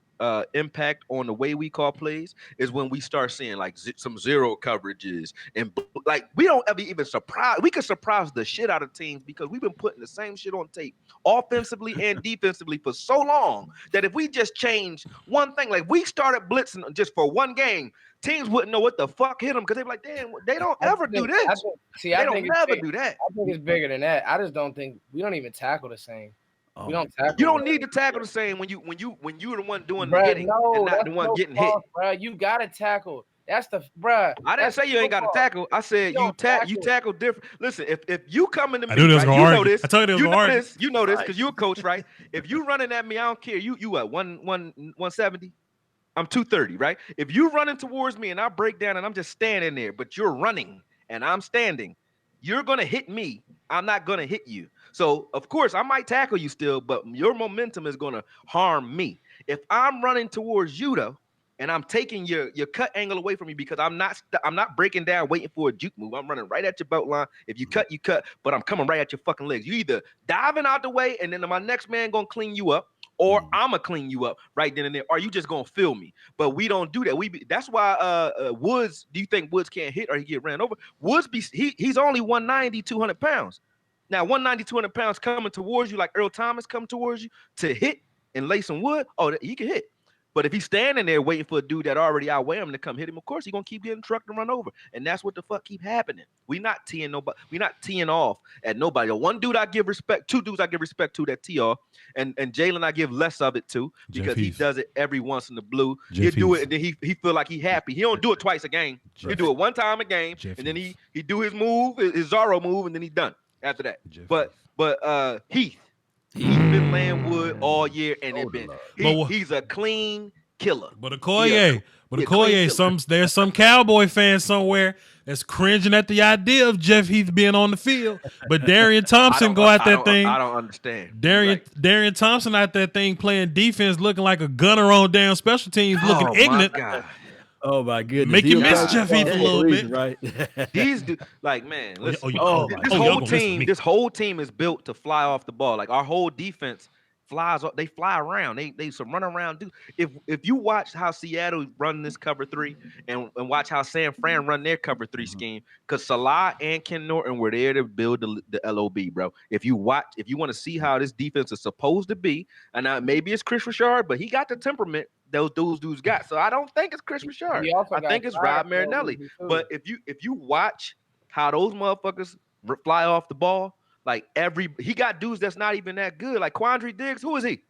impact on the way we call plays is when we start seeing like some zero coverages and like we don't ever even surprise. We can surprise the shit out of teams because we've been putting the same shit on tape offensively and defensively for so long that if we just change one thing, like we started blitzing just for one game, teams wouldn't know what the fuck hit them because they'd be like, damn, they don't ever do this. They don't never do that. I think it's bigger than that. I just don't think we don't even tackle the same. We don't tackle. You don't need to tackle the same when you're the one doing the hitting and not the one getting hit. Bro, you gotta tackle. That's the bruh. I didn't say you ain't got to tackle. I said you tackle different. Listen, if you come in the I knew right, you know this. I told you you know this. You know this because you're a coach, right? If you running at me, I don't care. You what 170? I'm 230, right? If you running towards me and I break down and I'm just standing there, but you're running and I'm standing, you're gonna hit me. I'm not gonna hit you. So of course I might tackle you still, but your momentum is gonna harm me. If I'm running towards you though, and I'm taking your cut angle away from you because I'm not breaking down waiting for a juke move. I'm running right at your belt line. If you cut, you cut, but I'm coming right at your fucking legs. You either diving out the way and then my next man gonna clean you up, or I'ma clean you up right then and there, or you just gonna feel me. But we don't do that. That's why Woods, do you think Woods can't hit or he get ran over? Woods he's only 190, 200 pounds. Now 190, 200 pounds coming towards you like Earl Thomas come towards you to hit and lay some wood, he can hit. But if he's standing there waiting for a dude that already outweigh him to come hit him, of course he's gonna keep getting trucked and run over. And that's what the fuck keep happening. We not teeing off at nobody. The one dude I give respect, two dudes I give respect to that tee off, and Jalen I give less of it to because he does it every once in the blue. He'll do it and then he feel like he happy. He don't do it twice a game. He do it one time a game, and then he do his move, his Zorro move, and then he done after that. But Heath. He's been laying wood all year, and he's a clean killer. But Okoye, there's some Cowboy fans somewhere that's cringing at the idea of Jeff Heath being on the field. But Darian Thompson go out that thing. I don't understand. Darian Thompson out that thing playing defense, looking like a gunner on down special teams, looking ignorant. God. Oh my goodness! Make you miss Jeff Heath a little bit, right? These dudes, like man, listen, this whole team is built to fly off the ball. Like our whole defense they fly around. They run around. Dude, if you watch how Seattle run this cover 3 and watch how San Fran run their cover 3 scheme, because Salah and Ken Norton were there to build the LOB, bro. If you want to see how this defense is supposed to be, and maybe it's Chris Richard, but he got the temperament those dudes got. So I don't think it's Chris Richard. I think it's Rob Marinelli. But if you watch how those motherfuckers fly off the ball, like he got dudes that's not even that good. Like Quandre Diggs, who is he?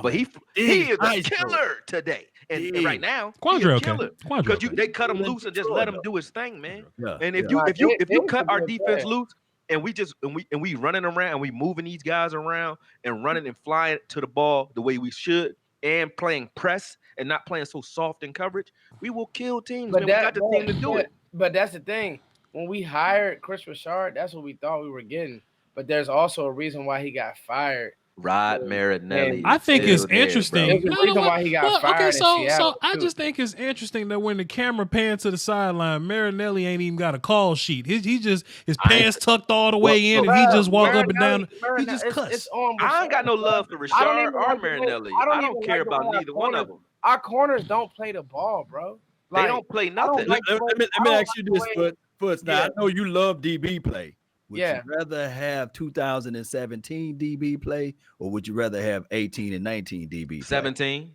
But he is a killer today. And right now, Quandre, he's a killer. Because they cut him loose and just let him do his thing, man. Yeah. And if you cut our defense loose and we running around and we moving these guys around and running and flying to the ball the way we should, and playing press and not playing so soft in coverage, we will kill teams. But we got the team to do it. But that's the thing. When we hired Chris Richard, that's what we thought we were getting. But there's also a reason why he got fired. Rod Marinelli. I think it's interesting. There's a reason why he got fired. Okay, so I just think it's interesting that when the camera pans to the sideline, Marinelli ain't even got a call sheet. He just his pants tucked all the way in, and he just walk up and down. He just cuss. I ain't got no love for Richard or Marinelli. I don't care about neither one of them. Our corners don't play the ball, bro. They don't play nothing. Let me ask you this, Foots. Now I know you love DB play. Would you rather have 2017 DB play, or would you rather have 18 and 19 DB play? 17.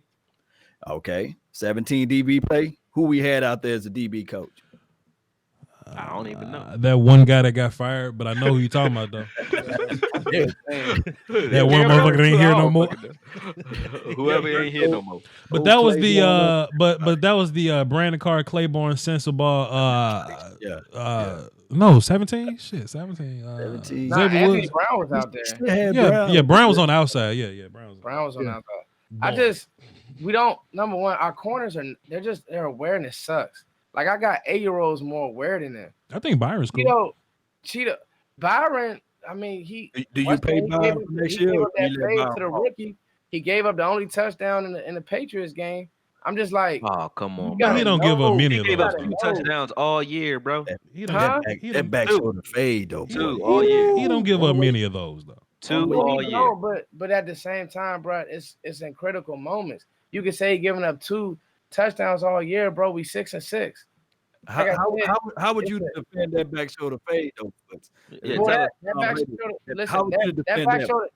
Okay, 17 DB play. Who we had out there as a DB coach? I don't even know. That one guy that got fired, but I know who you're talking about though. That one motherfucker ain't here no more. Whoever ain't here no more. But that was the but that was the Brandon Carr, Claiborne, Sensabaugh. No, 17. Shit, 17. 17. Anthony Brown was out there. Yeah, Brown was on the outside. Yeah, Brown was on the outside. We don't. Number one, our corners their awareness sucks. Like I got 8-year-olds more aware than them. I think Byron's cool. Cheetah, Byron. I mean, do you pay Byron for next year? He gave up that fade to the rookie. He gave up the only touchdown in the Patriots game. I'm just like, oh come on, bro. He don't give up many of those. He gave up 2 touchdowns all year, bro. That back shoulder fade though. 2 all year. He don't give up many of those though. 2 all year. But at the same time, bro, it's in critical moments. You could say giving up 2 touchdowns all year, bro. We 6-6. How would you defend that back shoulder fade though?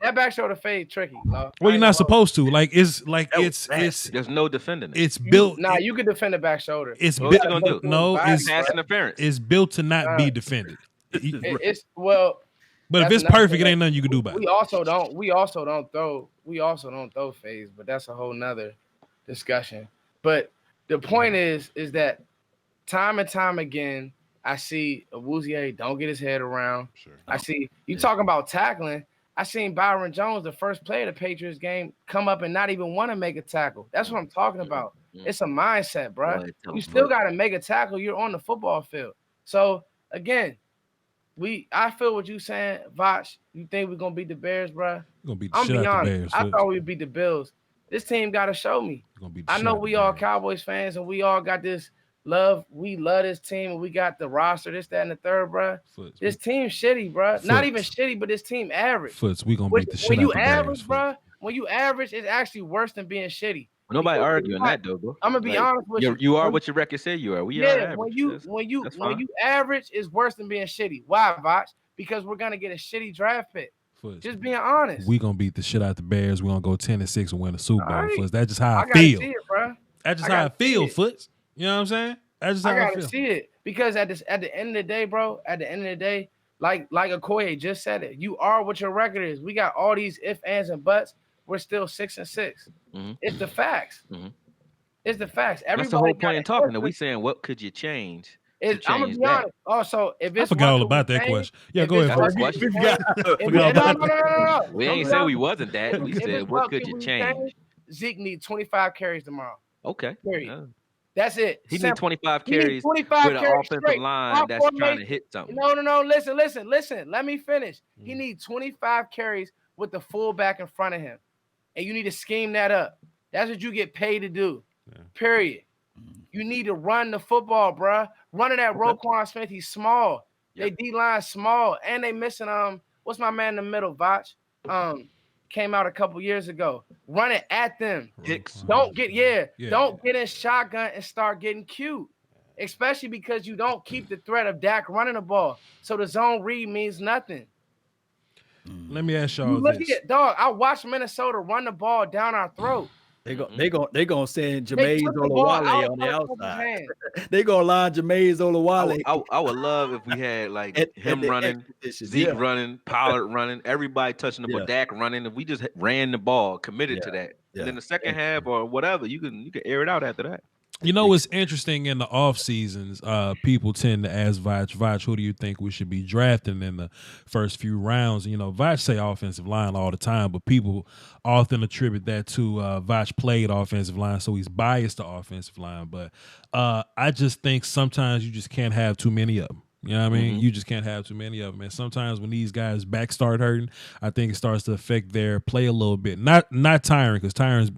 That back shoulder fade tricky. Well, you're not supposed to. It's there's no defending it. It's built. You can defend the back shoulder. It's built. It's pass interference. It's built to not be defended. But if it's perfect, it ain't nothing you can do about it. We also don't throw fades, but that's a whole nother discussion. But the point is that time and time again, I see Awuzie don't get his head around. Sure. I see you talking about tackling. I seen Byron Jones, the first play of the Patriots game, come up and not even want to make a tackle. That's what I'm talking about. It's a mindset, bro. You still got to make a tackle. You're on the football field. So again, I feel what you saying, Voch. You think we're gonna beat the Bears, bro? We're gonna beat the shit out the Bears. I thought we'd beat the Bills. This team got to show me. I know we all Cowboys fans and we all got this love. We love this team and we got the roster, this, that, and the third, bro. This team shitty, bro. Not even shitty, but this team average. We gonna beat the shit out the Bears. When you average, bro, when you average, it's actually worse than being shitty. Nobody arguing that though, bro. I'm gonna be honest with you. You are what your record said you are. We are average. When you average is worse than being shitty. Why, Voch? Because we're gonna get a shitty draft pick. Just being honest. We gonna beat the shit out the Bears. We gonna go 10-6 and win the Super Bowl. Right. That's just how I feel. See it, bro. That's just how I feel, Foots. You know what I'm saying? That's just how I feel. See it because at the end of the day, bro. At the end of the day, like Okoye just said it. You are what your record is. We got all these ifs, ands, and buts. We're still 6-6. Mm-hmm. It's the facts. Mm-hmm. It's the facts. That's the whole point in talking. That we saying what could you change? I'm gonna be honest. Also, if it's I forgot all about that question. Yeah, go ahead. No. We ain't said we wasn't that. We said what could you change? Zeke needs 25 carries tomorrow. Okay. Period. That's it. He needs 25 carries with an offensive line that's trying to hit something. No. Listen. Let me finish. He needs 25 carries with the fullback in front of him, and you need to scheme that up. That's what you get paid to do. Yeah. Period. You need to run the football, bruh. Running that Roquan Smith, he's small. Yep. They D-line small, and they missing what's my man in the middle, Voch? Came out a couple years ago. Run it at them. Hicks. Don't get in shotgun and start getting cute. Especially because you don't keep the threat of Dak running the ball. So the zone read means nothing. Let me ask y'all this. Look at dog. I watched Minnesota run the ball down our throat. They gonna send Jameis Olawale on the outside. They gonna line Jameis Olawale. I would love if we had like him running, Zeke running, Pollard running, everybody touching the ball, Dak running. If we just ran the ball, committed to that, and then the second half or whatever, you can air it out after that. You know what's interesting in the off seasons? People tend to ask Voch, who do you think we should be drafting in the first few rounds? You know, Voch say offensive line all the time, but people often attribute that to Voch played offensive line, so he's biased to offensive line. But I just think sometimes you just can't have too many of them. You know what I mean? You just can't have too many of them. And sometimes when these guys' back start hurting, I think it starts to affect their play a little bit. Not Tyron, because Tyron's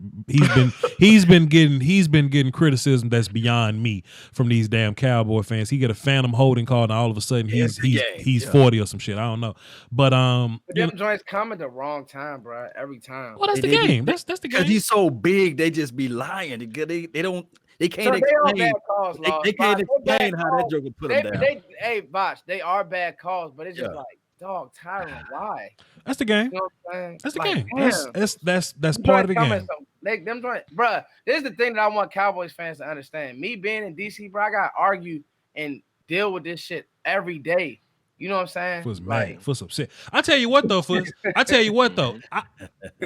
he's been getting criticism that's beyond me from these damn Cowboy fans. He get a phantom holding call, and all of a sudden he's 40 or some shit. I don't know. But them joints come at the wrong time, bro. Every time. Well, that's the game. That's the game. Because he's so big, they just be lying. They can't explain. They can't explain how that joke would put them down. Hey, Voch, they are bad calls, but it's just like, dog, Tyron, why? That's the game. You know what I'm saying? That's the game. That's part of the game. Bro, this is the thing that I want Cowboys fans to understand. Me being in DC, bro, I got to argue and deal with this shit every day. You know what I'm saying? Foot's mad. Foot's upset. I tell you what though, Foot.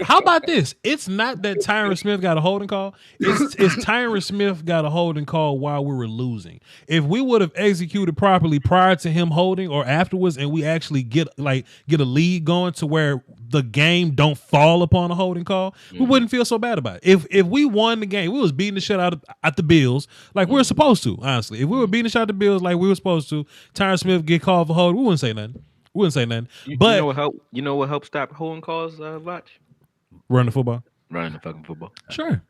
How about this? It's not that Tyron Smith got a holding call. It's Tyron Smith got a holding call while we were losing. If we would have executed properly prior to him holding or afterwards, and we actually get a lead going to where the game don't fall upon a holding call, we wouldn't feel so bad about it. If we won the game, we was beating the shit out at the Bills like we were supposed to. Honestly, if we were beating the shit out of the Bills like we were supposed to, Tyron Smith get called for hold, we wouldn't say nothing. But you know what helped stop holding calls, Voch? Run the football. Running the fucking football. Sure.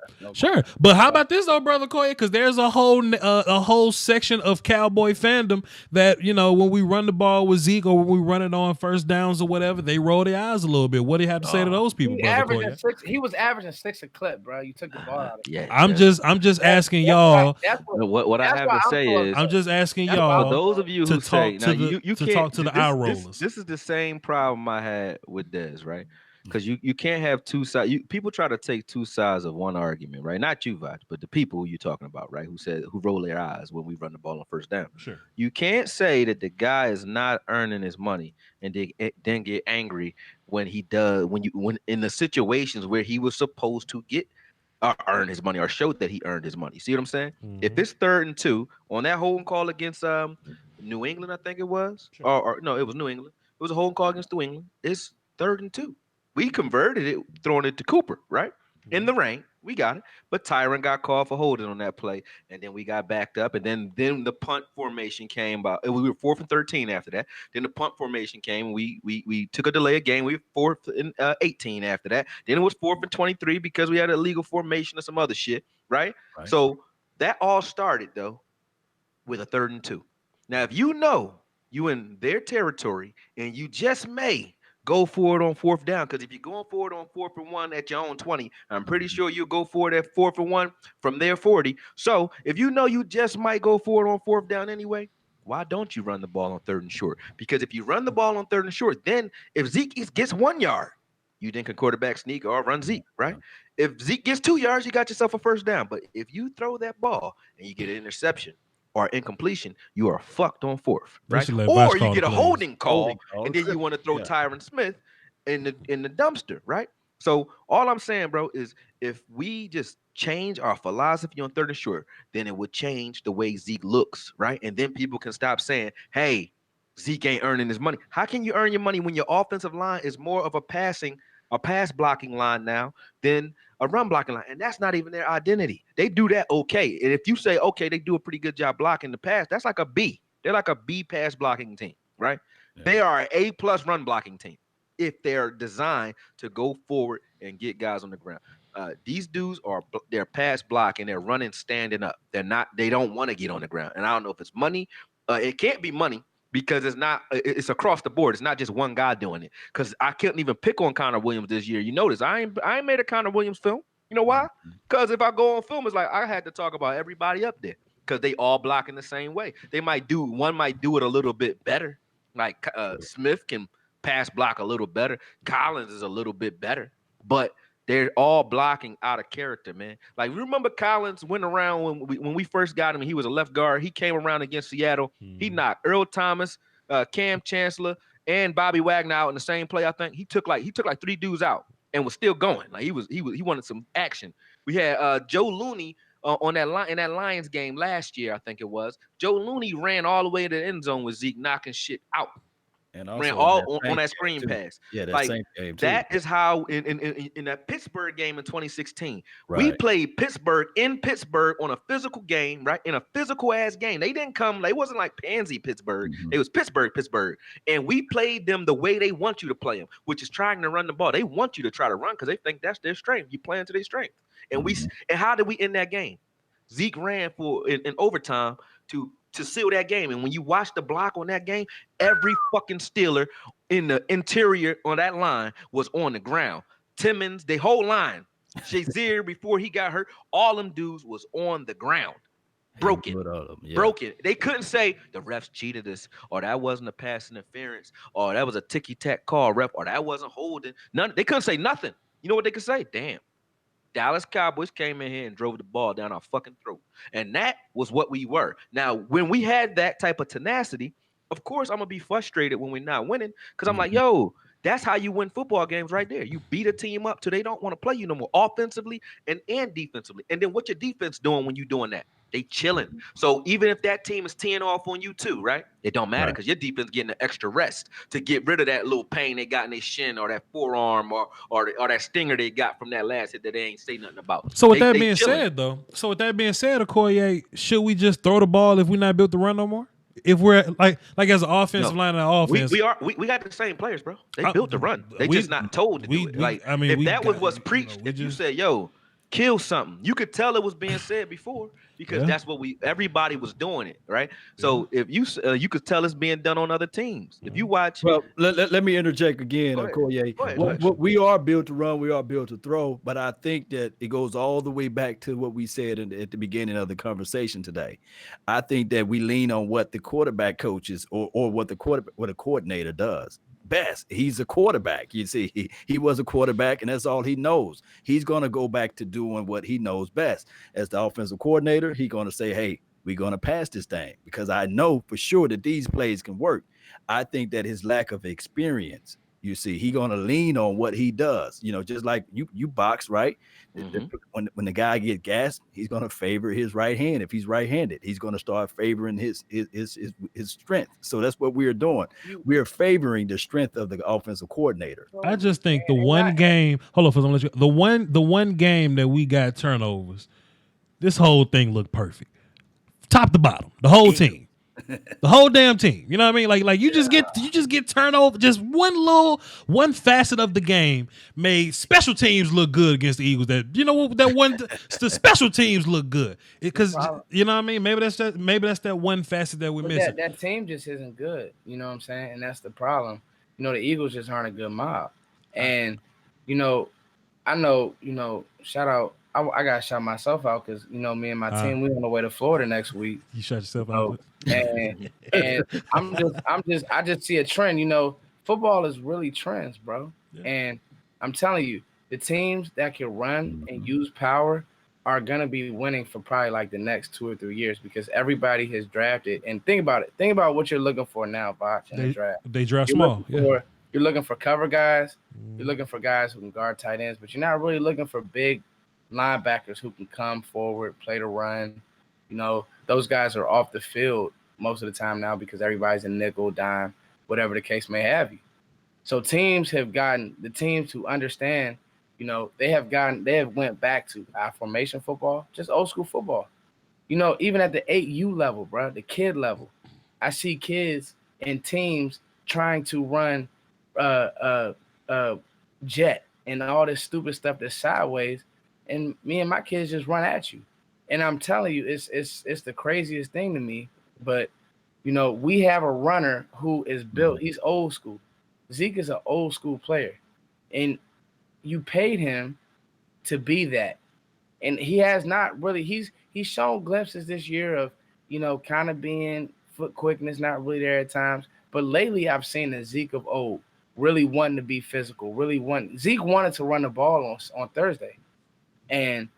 But how about this though, brother Koya? Because there's a whole section of Cowboy fandom that, you know, when we run the ball with Zeke or when we run it on first downs or whatever, they roll their eyes a little bit. What do you have to say to those people, brother Koya? He was averaging 6 a clip, bro. You took the ball out of him. Yeah. I'm just asking y'all. What I have to say is, I'm just asking y'all. For those of you who say, now you can't talk to the eye rollers. This is the same problem I had with Dez, right? Because you can't have two sides. People try to take two sides of one argument, right? Not you, Voch, but the people who you're talking about, right? Who roll their eyes when we run the ball on first down. Sure. You can't say that the guy is not earning his money and then get angry when he does when in the situations where he was supposed to get earned his money or showed that he earned his money. See what I'm saying? If Mhm. it's 3rd and 2 on that holding call against New England, I think it was, Sure. or no, it was New England. It was a holding call against New England. It's 3rd and 2. We converted it, throwing it to Cooper, right? In the rain, we got it. But Tyron got called for holding on that play, and then we got backed up, and then the punt formation came about. We were 4th and 13 after that. Then the punt formation came. We took a delay of game. We were 4th and 18 after that. Then it was 4th and 23 because we had a legal formation or some other shit, right? Right. So that all started though with a 3rd and 2. Now, if you know you in their territory and you just may go for it on 4th down, because if you're going for it on 4th and 1 at your own 20, I'm pretty sure you'll go for it at 4th and 1 from their 40. So if you know you just might go for it on 4th down anyway, why don't you run the ball on 3rd and short? Because if you run the ball on 3rd and short, then if Zeke gets 1 yard, you then can quarterback sneak or run Zeke, right? If Zeke gets 2 yards, you got yourself a 1st down. But if you throw that ball and you get an interception or incompletion, you are fucked on 4th, They right? should let Voch Or you call the get a plays. holding call, Holding call. and then you want to throw Yeah. Tyron Smith in the dumpster, right? So all I'm saying, bro, is if we just change our philosophy on 3rd and short, then it would change the way Zeke looks, right? And then people can stop saying, "Hey, Zeke ain't earning his money." How can you earn your money when your offensive line is more of a pass blocking line now than a run blocking line? And that's not even their identity. They do that okay. And if you say, okay, they do a pretty good job blocking the pass, that's like a B. They're like a B pass blocking team, right? Yeah. They are an A+ run blocking team if they're designed to go forward and get guys on the ground. These dudes they're pass blocking, they're running standing up. They don't want to get on the ground. And I don't know if it's money. It can't be money because it's across the board. It's not just one guy doing it. Because I couldn't even pick on Connor Williams this year. You notice I ain't made a Connor Williams film. You know why? Because if I go on film, it's like I had to talk about everybody up there because they all blocking the same way. One might do it a little bit better. Like Smith can pass block a little better. Collins is a little bit better, but they're all blocking out of character, man. Like remember Collins went around when we first got him. He was a left guard. He came around against Seattle. He knocked Earl Thomas, Cam Chancellor, and Bobby Wagner out in the same play. I think he took like 3 dudes out and was still going. Like he wanted some action. We had Joe Looney on that line in that Lions game last year. I think it was Joe Looney ran all the way to the end zone with Zeke knocking shit out. And Ran also all on that screen too. pass. Yeah, that Like same game too. that is how in that Pittsburgh game in 2016, we Right. played Pittsburgh in Pittsburgh on a physical game, right? In a physical ass game. They didn't come, they wasn't like pansy Pittsburgh. It was Pittsburgh. And we played them the way they want you to play them, which is trying to run the ball. They want you to try to run because they think that's their strength. You playing to their strength. And and how did we end that game? Zeke ran for in overtime to seal that game. And when you watch the block on that game, every fucking Steeler in the interior on that line was on the ground. Timmons, the whole line. Shazier, before he got hurt, all them dudes was on the ground. Broken. Broken. They couldn't say the refs cheated us, or that wasn't a pass interference, or that was a ticky-tack call, ref, or that wasn't holding. None. They couldn't say nothing. You know what they could say? Damn. Dallas Cowboys came in here and drove the ball down our fucking throat. And that was what we were. Now, when we had that type of tenacity, of course, I'm going to be frustrated when we're not winning because I'm like, yo, that's how you win football games right there. You beat a team up till they don't want to play you no more offensively and defensively. And then what your defense doing when you doing that? They chilling. So even if that team is teeing off on you too, right? It don't matter because your defense getting an extra rest to get rid of that little pain they got in their shin or that forearm or that stinger they got from that last hit that they ain't say nothing about. So with that being said, Okoye, should we just throw the ball if we're not built to run no more? If we're like as an offensive line and offense, we got the same players, bro. They built to run. They just not told to do it. Like if that was what's preached, if you said, "Yo, kill something," you could tell it was being said before because that's what everybody was doing it, right? So if you could tell it's being done on other teams. If you watch, well, let me interject again, Okoye. What we are built to run, we are built to throw, but I think that it goes all the way back to what we said at the beginning of the conversation today. I think that we lean on what the quarterback coaches or what a coordinator does best. He's a quarterback. You see, he was a quarterback, and that's all he knows. He's going to go back to doing what he knows best. As the offensive coordinator, he's going to say, hey, we're going to pass this thing because I know for sure that these plays can work. I think that his lack of experience, You see, he gonna lean on what he does. You know, just like you box, right? When the guy get gassed, he's gonna favor his right hand. If he's right-handed, he's gonna start favoring his strength. So that's what we are doing. We are favoring the strength of the offensive coordinator. I just think the one game. Hold on, for let you. The one game that we got turnovers. This whole thing looked perfect, top to bottom. The whole team. The whole damn team, you know what I mean? Like you just get turned over. Just one facet of the game made special teams look good against the Eagles. That the special teams look good because you know what I mean. Maybe that's that one facet that we're missing. That team just isn't good. You know what I'm saying? And that's the problem. You know, the Eagles just aren't a good mob. And I know. Shout out. I gotta shout myself out because me and my team, we on the way to Florida next week. You shut yourself out. And I just see a trend. Football is really trends, bro. Yeah. And I'm telling you, the teams that can run and use power are gonna be winning for probably like the next 2 or 3 years because everybody has drafted. And think about it. Think about what you're looking for now, Voch, in the draft. They draft small. You're looking for cover guys. You're looking for guys who can guard tight ends, but you're not really looking for big linebackers who can come forward, play the run. Those guys are off the field most of the time now because everybody's a nickel, dime, whatever the case may have you. So teams have gotten the teams who understand, they have went back to formation football, just old school football. Even at the 8U level, bro, the kid level, I see kids and teams trying to run jet and all this stupid stuff that's sideways. And me and my kids just run at you. And I'm telling you, it's the craziest thing to me. But, we have a runner who is built. He's old school. Zeke is an old school player. And you paid him to be that. And he has not really, he's shown glimpses this year of, kind of being foot quickness, not really there at times. But lately I've seen the Zeke of old really wanting to be physical, Zeke wanted to run the ball on Thursday. And,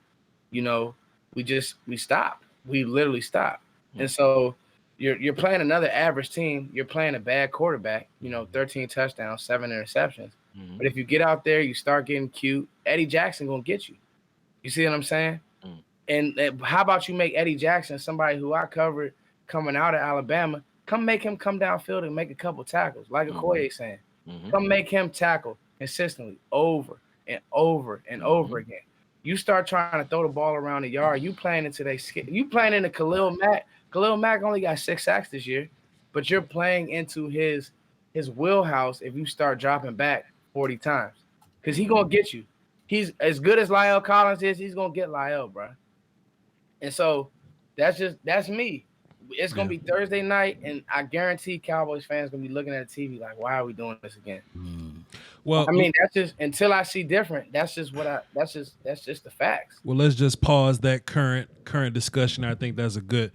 we stopped. We literally stopped. And so you're playing another average team. You're playing a bad quarterback, 13 touchdowns, 7 interceptions. But if you get out there, you start getting cute, Eddie Jackson going to get you. You see what I'm saying? And how about you make Eddie Jackson, somebody who I covered coming out of Alabama, make him come downfield and make a couple tackles, like Okoye saying. Come make him tackle consistently over and over and over again. You start trying to throw the ball around the yard. You playing into Khalil Mack. Khalil Mack only got 6 sacks this year, but you're playing into his wheelhouse if you start dropping back 40 times because he's going to get you. He's as good as Lyle Collins is. He's going to get Lyle, bro. And so that's me. It's going to be Thursday night, and I guarantee Cowboys fans going to be looking at the TV like, why are we doing this again? Well, I mean, that's just until I see different. That's just the facts. Well, let's just pause that current discussion. I think that's a good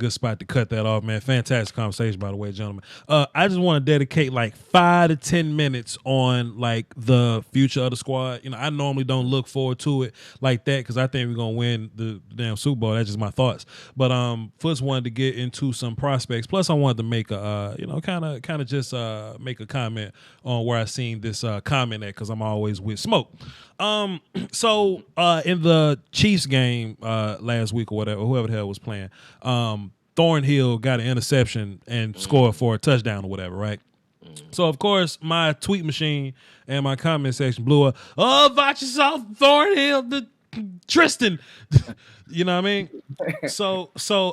spot to cut that off, man. Fantastic conversation, by the way, gentlemen. I just want to dedicate like 5 to 10 minutes on like the future of the squad. I normally don't look forward to it like that because I think we're gonna win the damn Super Bowl. That's just my thoughts. But first wanted to get into some prospects. Plus, I wanted to make a kind of just make a comment on where I seen this comment at because I'm always with smoke. So in the Chiefs game last week or whatever, whoever the hell was playing, Thornhill got an interception and scored for a touchdown or whatever, right? So of course my tweet machine and my comment section blew up. Oh, Voch saw Thornhill, the Tristan. You know what I mean? So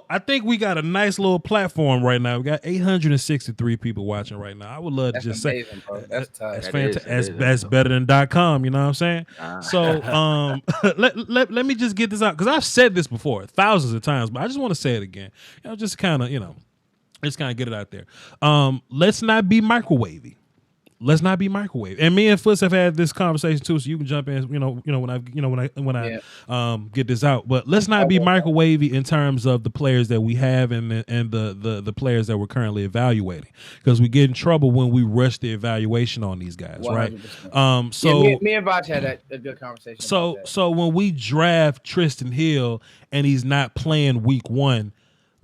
I think we got a nice little platform right now. We got 863 people watching right now. I would love to just amazing, say bro. That's tough. That's fantastic. That's better than .com. You know what I'm saying? So let me just get this out because I've said this before thousands of times, but I just want to say it again. Just kind of just kind of get it out there. Let's not be microwavy. Let's not be microwave. And me and Foots have had this conversation too, so you can jump in. When I get this out. But let's not be microwavy in terms of the players that we have and the players that we're currently evaluating, because we get in trouble when we rush the evaluation on these guys, 100%. Right? So me and Voch had a good conversation. So when we draft Tristan Hill and he's not playing week 1.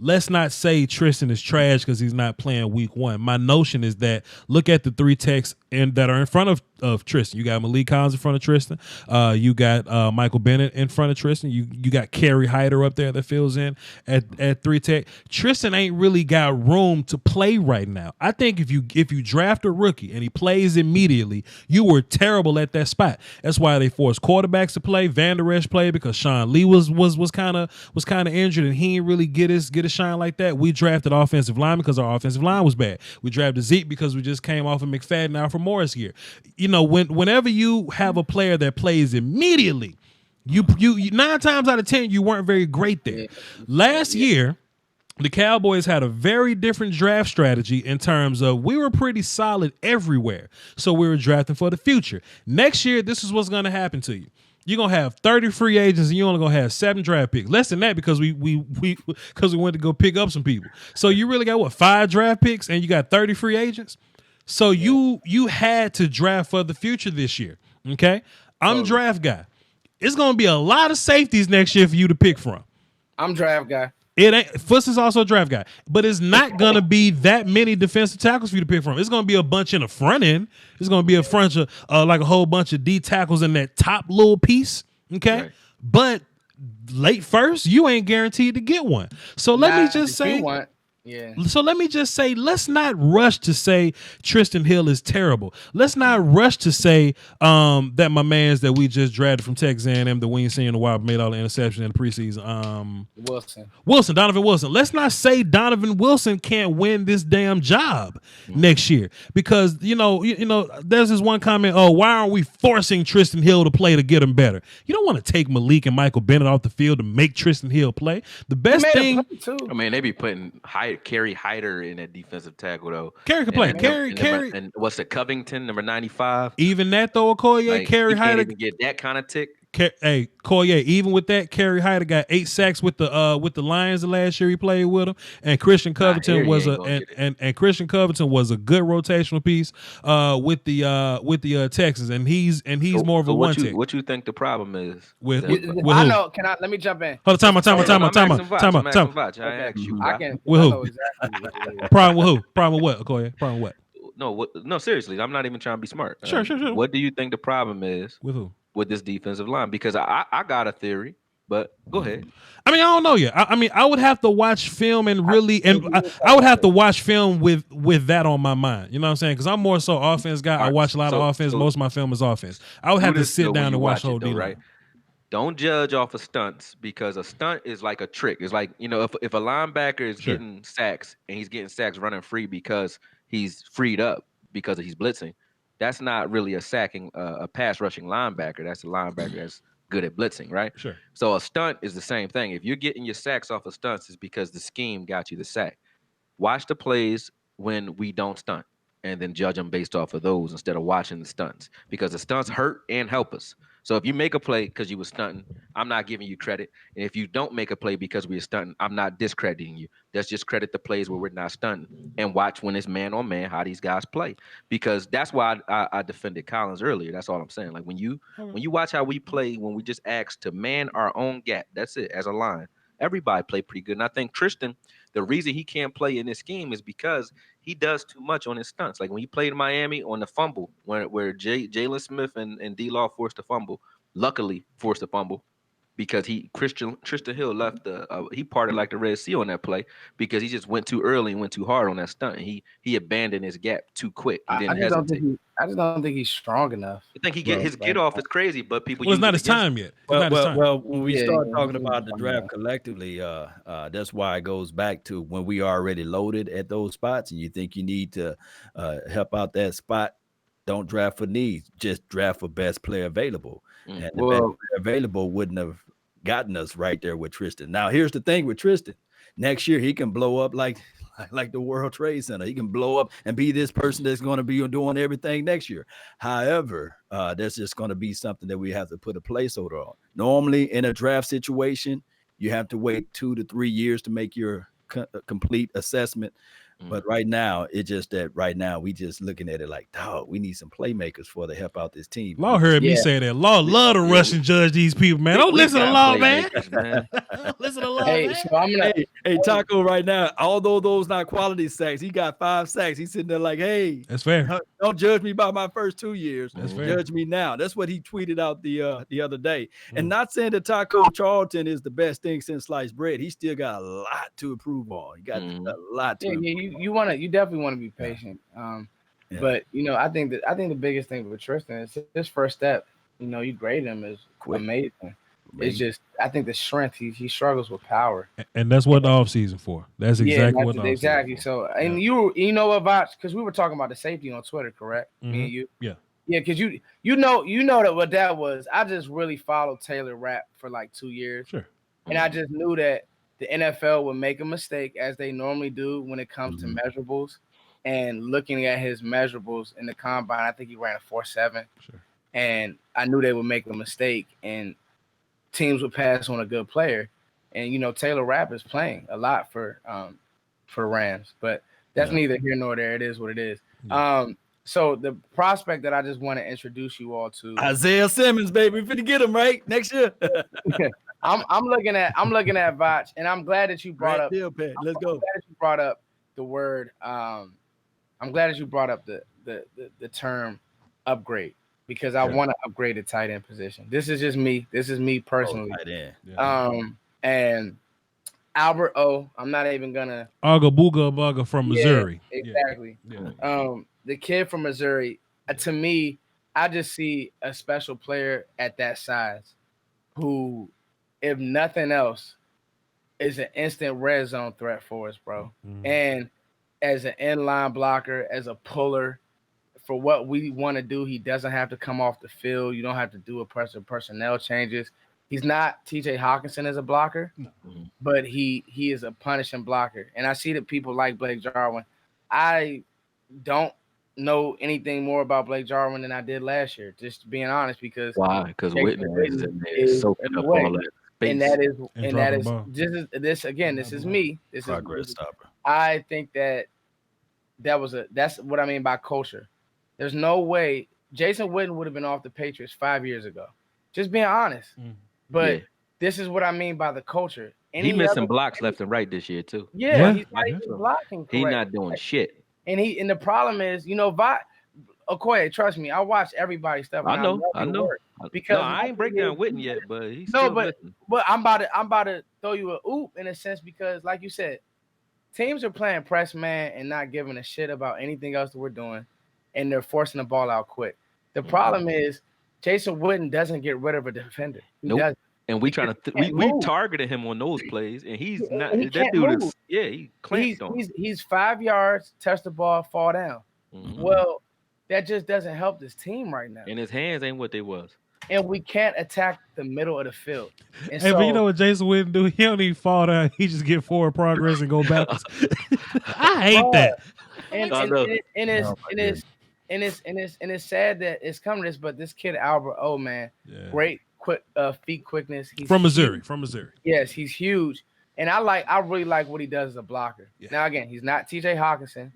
let's not say Tristan is trash because he's not playing week 1. My notion is that look at the 3 techs that are in front of Tristan. You got Malik Collins in front of Tristan. You got Michael Bennett in front of Tristan. You got Kerry Hyder up there that fills in at 3 tech. Tristan ain't really got room to play right now. I think if you draft a rookie and he plays immediately, you were terrible at that spot. That's why they forced quarterbacks to play. Van Der Esch played because Sean Lee was kind of injured and he didn't really get his shine like that. We drafted offensive line because our offensive line was bad. We drafted Zeke because we just came off of McFadden, Alfred Morris here. You know, whenever you have a player that plays immediately, you 9 times out of 10 you weren't very great there. Last year, the Cowboys had a very different draft strategy in terms of we were pretty solid everywhere. So we were drafting for the future. Next year, this is what's going to happen to you. You're going to have 30 free agents and you're only going to have 7 draft picks. Less than that because we went to go pick up some people. So you really got 5 draft picks and you got 30 free agents? So you had to draft for the future this year, okay? I'm draft guy. It's going to be a lot of safeties next year for you to pick from. I'm draft guy. It ain't. Fuss is also a draft guy, but it's not gonna be that many defensive tackles for you to pick from. It's gonna be a bunch in the front end. It's gonna be a bunch of like a whole bunch of D tackles in that top little piece. Okay, right. But late first, you ain't guaranteed to get one. So let me just say. So let me just say, let's not rush to say Tristan Hill is terrible. Let's not rush to say that my man's that we just drafted from Texas A&M, the we ain't seen in a while, made all the interceptions in the preseason. Donovan Wilson. Let's not say Donovan Wilson can't win this damn job next year because you know, there's this one comment. Oh, why aren't we forcing Tristan Hill to play to get him better? You don't want to take Malik and Michael Bennett off the field to make Tristan Hill play. The best thing, I mean, they be putting Kerry Hyder in that defensive tackle though. Kerry can play. Kerry, and what's it? Covington, number 95. Even that though, Okoye, like, Kerry Hyder even get that kind of tick. Hey, Koye, even with that, Kerry Hyder got 8 sacks with the Lions the last year he played with them, and Christian Covington was Christian Covington was a good rotational piece with the Texans, and he's more of a one tick. What you think the problem is? With I know. Let me jump in? Hold on, time. I asked you. I can. With who? Problem with who? Problem with what? Okoye? Problem with what? No, seriously, I'm not even trying to be smart. Sure. What do you think the problem is? With who? With this defensive line, because I got a theory, but go ahead. I mean, I don't know yet. I would have to watch film and really, I would have to watch film with that on my mind. You know what I'm saying? Because I'm more so offense guy. I watch a lot of offense. Most of my film is offense. I would have to sit down and watch the whole deal. Right? Don't judge off of stunts because a stunt is like a trick. It's like, if a linebacker is getting sacks and he's getting sacks running free because he's freed up because he's blitzing. That's not really a pass rushing linebacker. That's a linebacker that's good at blitzing, right? Sure. So a stunt is the same thing. If you're getting your sacks off of stunts, it's because the scheme got you the sack. Watch the plays when we don't stunt and then judge them based off of those instead of watching the stunts, because the stunts hurt and help us. So if you make a play because you were stunting, I'm not giving you credit. And if you don't make a play because we were stunting, I'm not discrediting you. Let's just credit the plays where we're not stunting and watch when it's man on man how these guys play. Because that's why I defended Collins earlier. That's all I'm saying. Like when you watch how we play, when we just ask to man our own gap, that's it, as a line. Everybody played pretty good. And I think Tristan, the reason he can't play in this scheme is because he does too much on his stunts. Like when he played in Miami on the fumble, where Jalen Smith and D-Law forced a fumble, luckily forced a fumble, because Tristan Hill left he parted like the Red Sea on that play because he just went too early and went too hard on that stunt. And he abandoned his gap too quick. He didn't hesitate. I just don't think he's strong enough. I think his get off is crazy, but people. Well, it's not his time yet. Well, when we start talking about the draft collectively, that's why it goes back to when we are already loaded at those spots, and you think you need to help out that spot. Don't draft for needs, just draft for best player available. And the best player available wouldn't have gotten us right there with Tristan. Now, here's the thing with Tristan. Next year, he can blow up like the World Trade Center. He can blow up and be this person that's going to be doing everything next year. However, that's just going to be something that we have to put a placeholder on. Normally, in a draft situation, you have to wait 2 to 3 years to make your complete assessment. But right now, it's just that right now we just looking at it like, dog, we need some playmakers for to help out this team. Law heard me say that. Law love to rush and judge these people, man. Don't listen to Law, man. Don't listen to Law, man. So I'm gonna, hey, Taco, right now, although those not quality sacks, he got 5 sacks. He's sitting there like, hey, that's fair. Don't judge me by my first 2 years. That's fair. Judge me now. That's what he tweeted out the other day. And not saying that Taco Charlton is the best thing since sliced bread. He still got a lot to improve on. He got a lot to improve. You definitely want to be patient. But I think the biggest thing with Tristan is his first step. You grade him is amazing. It's just I think the strength he struggles with power, and that's what the offseason for. That's exactly what the exactly. So and you know what, Voch, because we were talking about the safety on Twitter, correct? Me and you, yeah, because you know that what that was. I just really followed Taylor Rapp for like 2 years, and I just knew that the NFL would make a mistake as they normally do when it comes to measurables. And looking at his measurables in the combine, I think he ran a 4.7, and I knew they would make a mistake and teams would pass on a good player. And Taylor Rapp is playing a lot for Rams, but that's neither here nor there. It is what it is. So the prospect that I just want to introduce you all to, Isaiah Simmons, baby, we're finna get him right next year. I'm looking at Voch, and I'm glad that you brought up. Let's go. I'm glad that you brought up the word. I'm glad that you brought up the term upgrade, because I want to upgrade the tight end position. This is just me. This is me personally. And Albert O, I'm not even gonna Booga from Missouri. Exactly. The kid from Missouri, to me, I just see a special player at that size who, if nothing else, is an instant red zone threat for us, bro. And as an inline blocker, as a puller, for what we want to do, he doesn't have to come off the field. You don't have to do personnel changes. He's not TJ Hawkinson as a blocker, but he is a punishing blocker. And I see that people like Blake Jarwin. I don't know anything more about Blake Jarwin than I did last year, just being honest, because Because Whitney is soaking up all that space. And this is me. This progress is stopper. I think that's what I mean by culture. There's no way Jason Witten would have been off the Patriots 5 years ago. Just being honest. But this is what I mean by the culture. He's missing blocks left and right this year too. He's not even blocking. He's not doing shit. And the problem is, Okoye, trust me, I watch everybody's stuff. I know. Because I ain't break down Witten yet, but he's but I'm about to throw you a oop in a sense, because like you said, teams are playing press man and not giving a shit about anything else that we're doing, and they're forcing the ball out quick. The problem is Jason Witten doesn't get rid of a defender. He doesn't. And we trying to we targeted him on those plays, and he's not. That dude is he clamped on. He's 5 yards, touch the ball, fall down. Well, that just doesn't help this team right now. And his hands ain't what they was. And we can't attack the middle of the field. And but you know what Jason Witten do? He don't even fall down. He just get forward progress and go backwards. I hate that. And it's sad that it's coming to this, but this kid Albert O, man, great feet quickness. He's from Missouri. Yes, he's huge, and I really like what he does as a blocker. Now again, he's not TJ Hawkinson,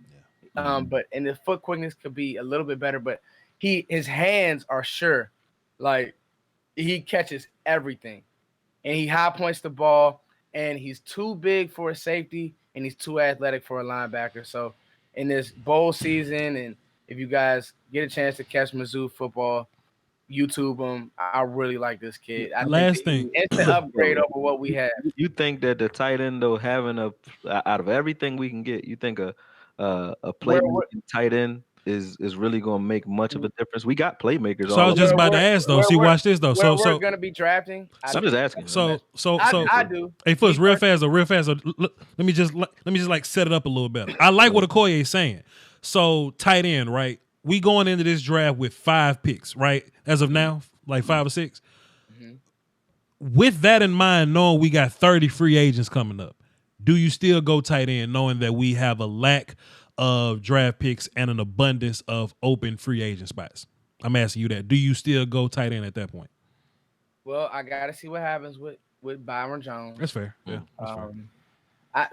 but and the foot quickness could be a little bit better. But his hands are sure, like he catches everything, and he high points the ball, and he's too big for a safety, and he's too athletic for a linebacker. So in this bowl season, and if you guys get a chance to catch Mizzou football, YouTube him. I really like this kid. Last thing, it's an upgrade over what we had. You think that the tight end, though, having out of everything we can get, you think a playmaking tight end is really going to make much of a difference? We got playmakers. So I was just about to ask though. See, watch this though. So we're going to be drafting. I'm just asking. So I do. Hey, Foots, real fast. Let me just like set it up a little better. I like what Okoye is saying. So tight end, right? We going into this draft with 5 picks, right? As of now, like 5 or 6. With that in mind, knowing we got 30 free agents coming up, do you still go tight end knowing that we have a lack of draft picks and an abundance of open free agent spots? I'm asking you that. Do you still go tight end at that point? Well, I got to see what happens with Byron Jones. That's fair. Yeah.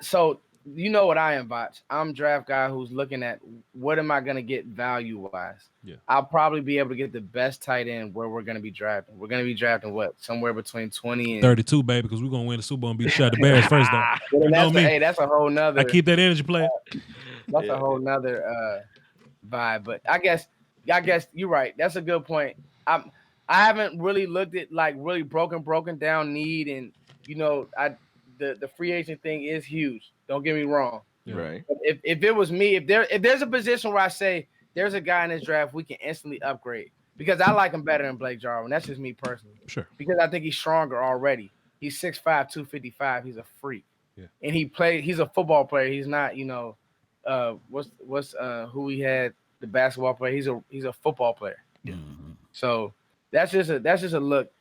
So you know what I am, Voch. I'm a draft guy who's looking at what am I going to get value wise. Yeah. I'll probably be able to get the best tight end where we're going to be drafting. We're going to be drafting what? Somewhere between 20 and 32, baby, because we're gonna win the Super Bowl and beat the Bears first, though. Well, You know that's me. hey, that's a whole nother. I keep that energy, player. That's a whole nother vibe. But I guess you're right. That's a good point. I haven't really looked at like really broken down need, and you know, the free agent thing is huge. Don't get me wrong. Yeah. Right. But if it was me, if there's a position where I say there's a guy in this draft we can instantly upgrade because I like him better than Blake Jarwin. That's just me personally. Sure. Because I think he's stronger already. He's 6'5", 255. He's a freak. Yeah. And he's a football player. He's not, you know, what's who he had, the basketball player. He's a football player. Yeah. So that's just a look,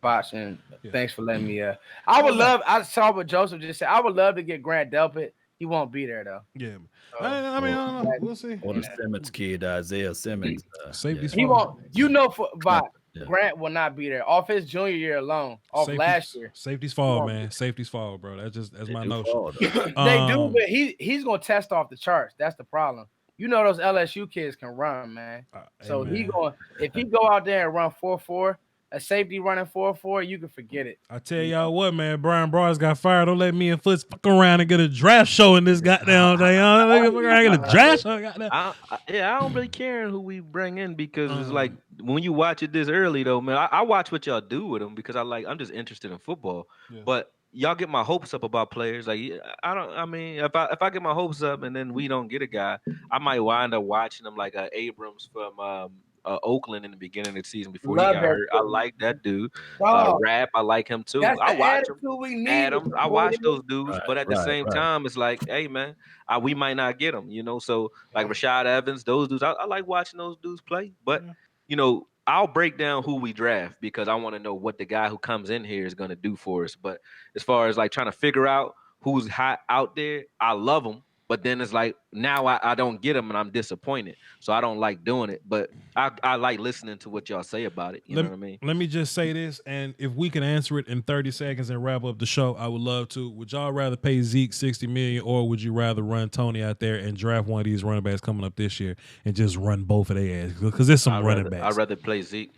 Bosh, and Yeah. thanks for letting me. I saw what Joseph just said. I would love to get Grant Delpit. He won't be there though. Yeah. So, I mean, I don't know. We'll see. Or the Simmons kid, Isaiah Simmons. Safety's he fall. won't. You know, for Bosh, Yeah. Grant will not be there off his junior year alone. Off last year. Safety's fall, man. Safety's fall, bro. That's my notion. They do, but he's gonna test off the charts. That's the problem. You know those LSU kids can run, man. So if he go out there and run 4.4, a safety running 4.4, you can forget it. I tell y'all what, man. Brian Bros got fired. Don't let me and Foots fuck around and get a draft show in this goddamn thing. Get a draft show. I don't really care who we bring in because it's like when you watch it this early though, man. I watch what y'all do with them because I'm just interested in football. Yeah. But y'all get my hopes up about players. Like if I get my hopes up and then we don't get a guy, I might wind up watching them like Abrams from Oakland in the beginning of the season before he got hurt. I like that dude. Rap, I like him too. I watch him. Adams, I watch those dudes, but at the same time, it's like, hey man, we might not get them, you know. So like Rashad Evans, those dudes, I like watching those dudes play. But you know, I'll break down who we draft because I want to know what the guy who comes in here is going to do for us. But as far as like trying to figure out who's hot out there, I love them. But then it's like now I don't get them and I'm disappointed. So I don't like doing it. But I like listening to what y'all say about it. You know what I mean? Let me just say this. And if we can answer it in 30 seconds and wrap up the show, I would love to. Would y'all rather pay Zeke $60 million or would you rather run Tony out there and draft one of these running backs coming up this year and just run both of their ass? Because there's some running backs. I'd rather play Zeke.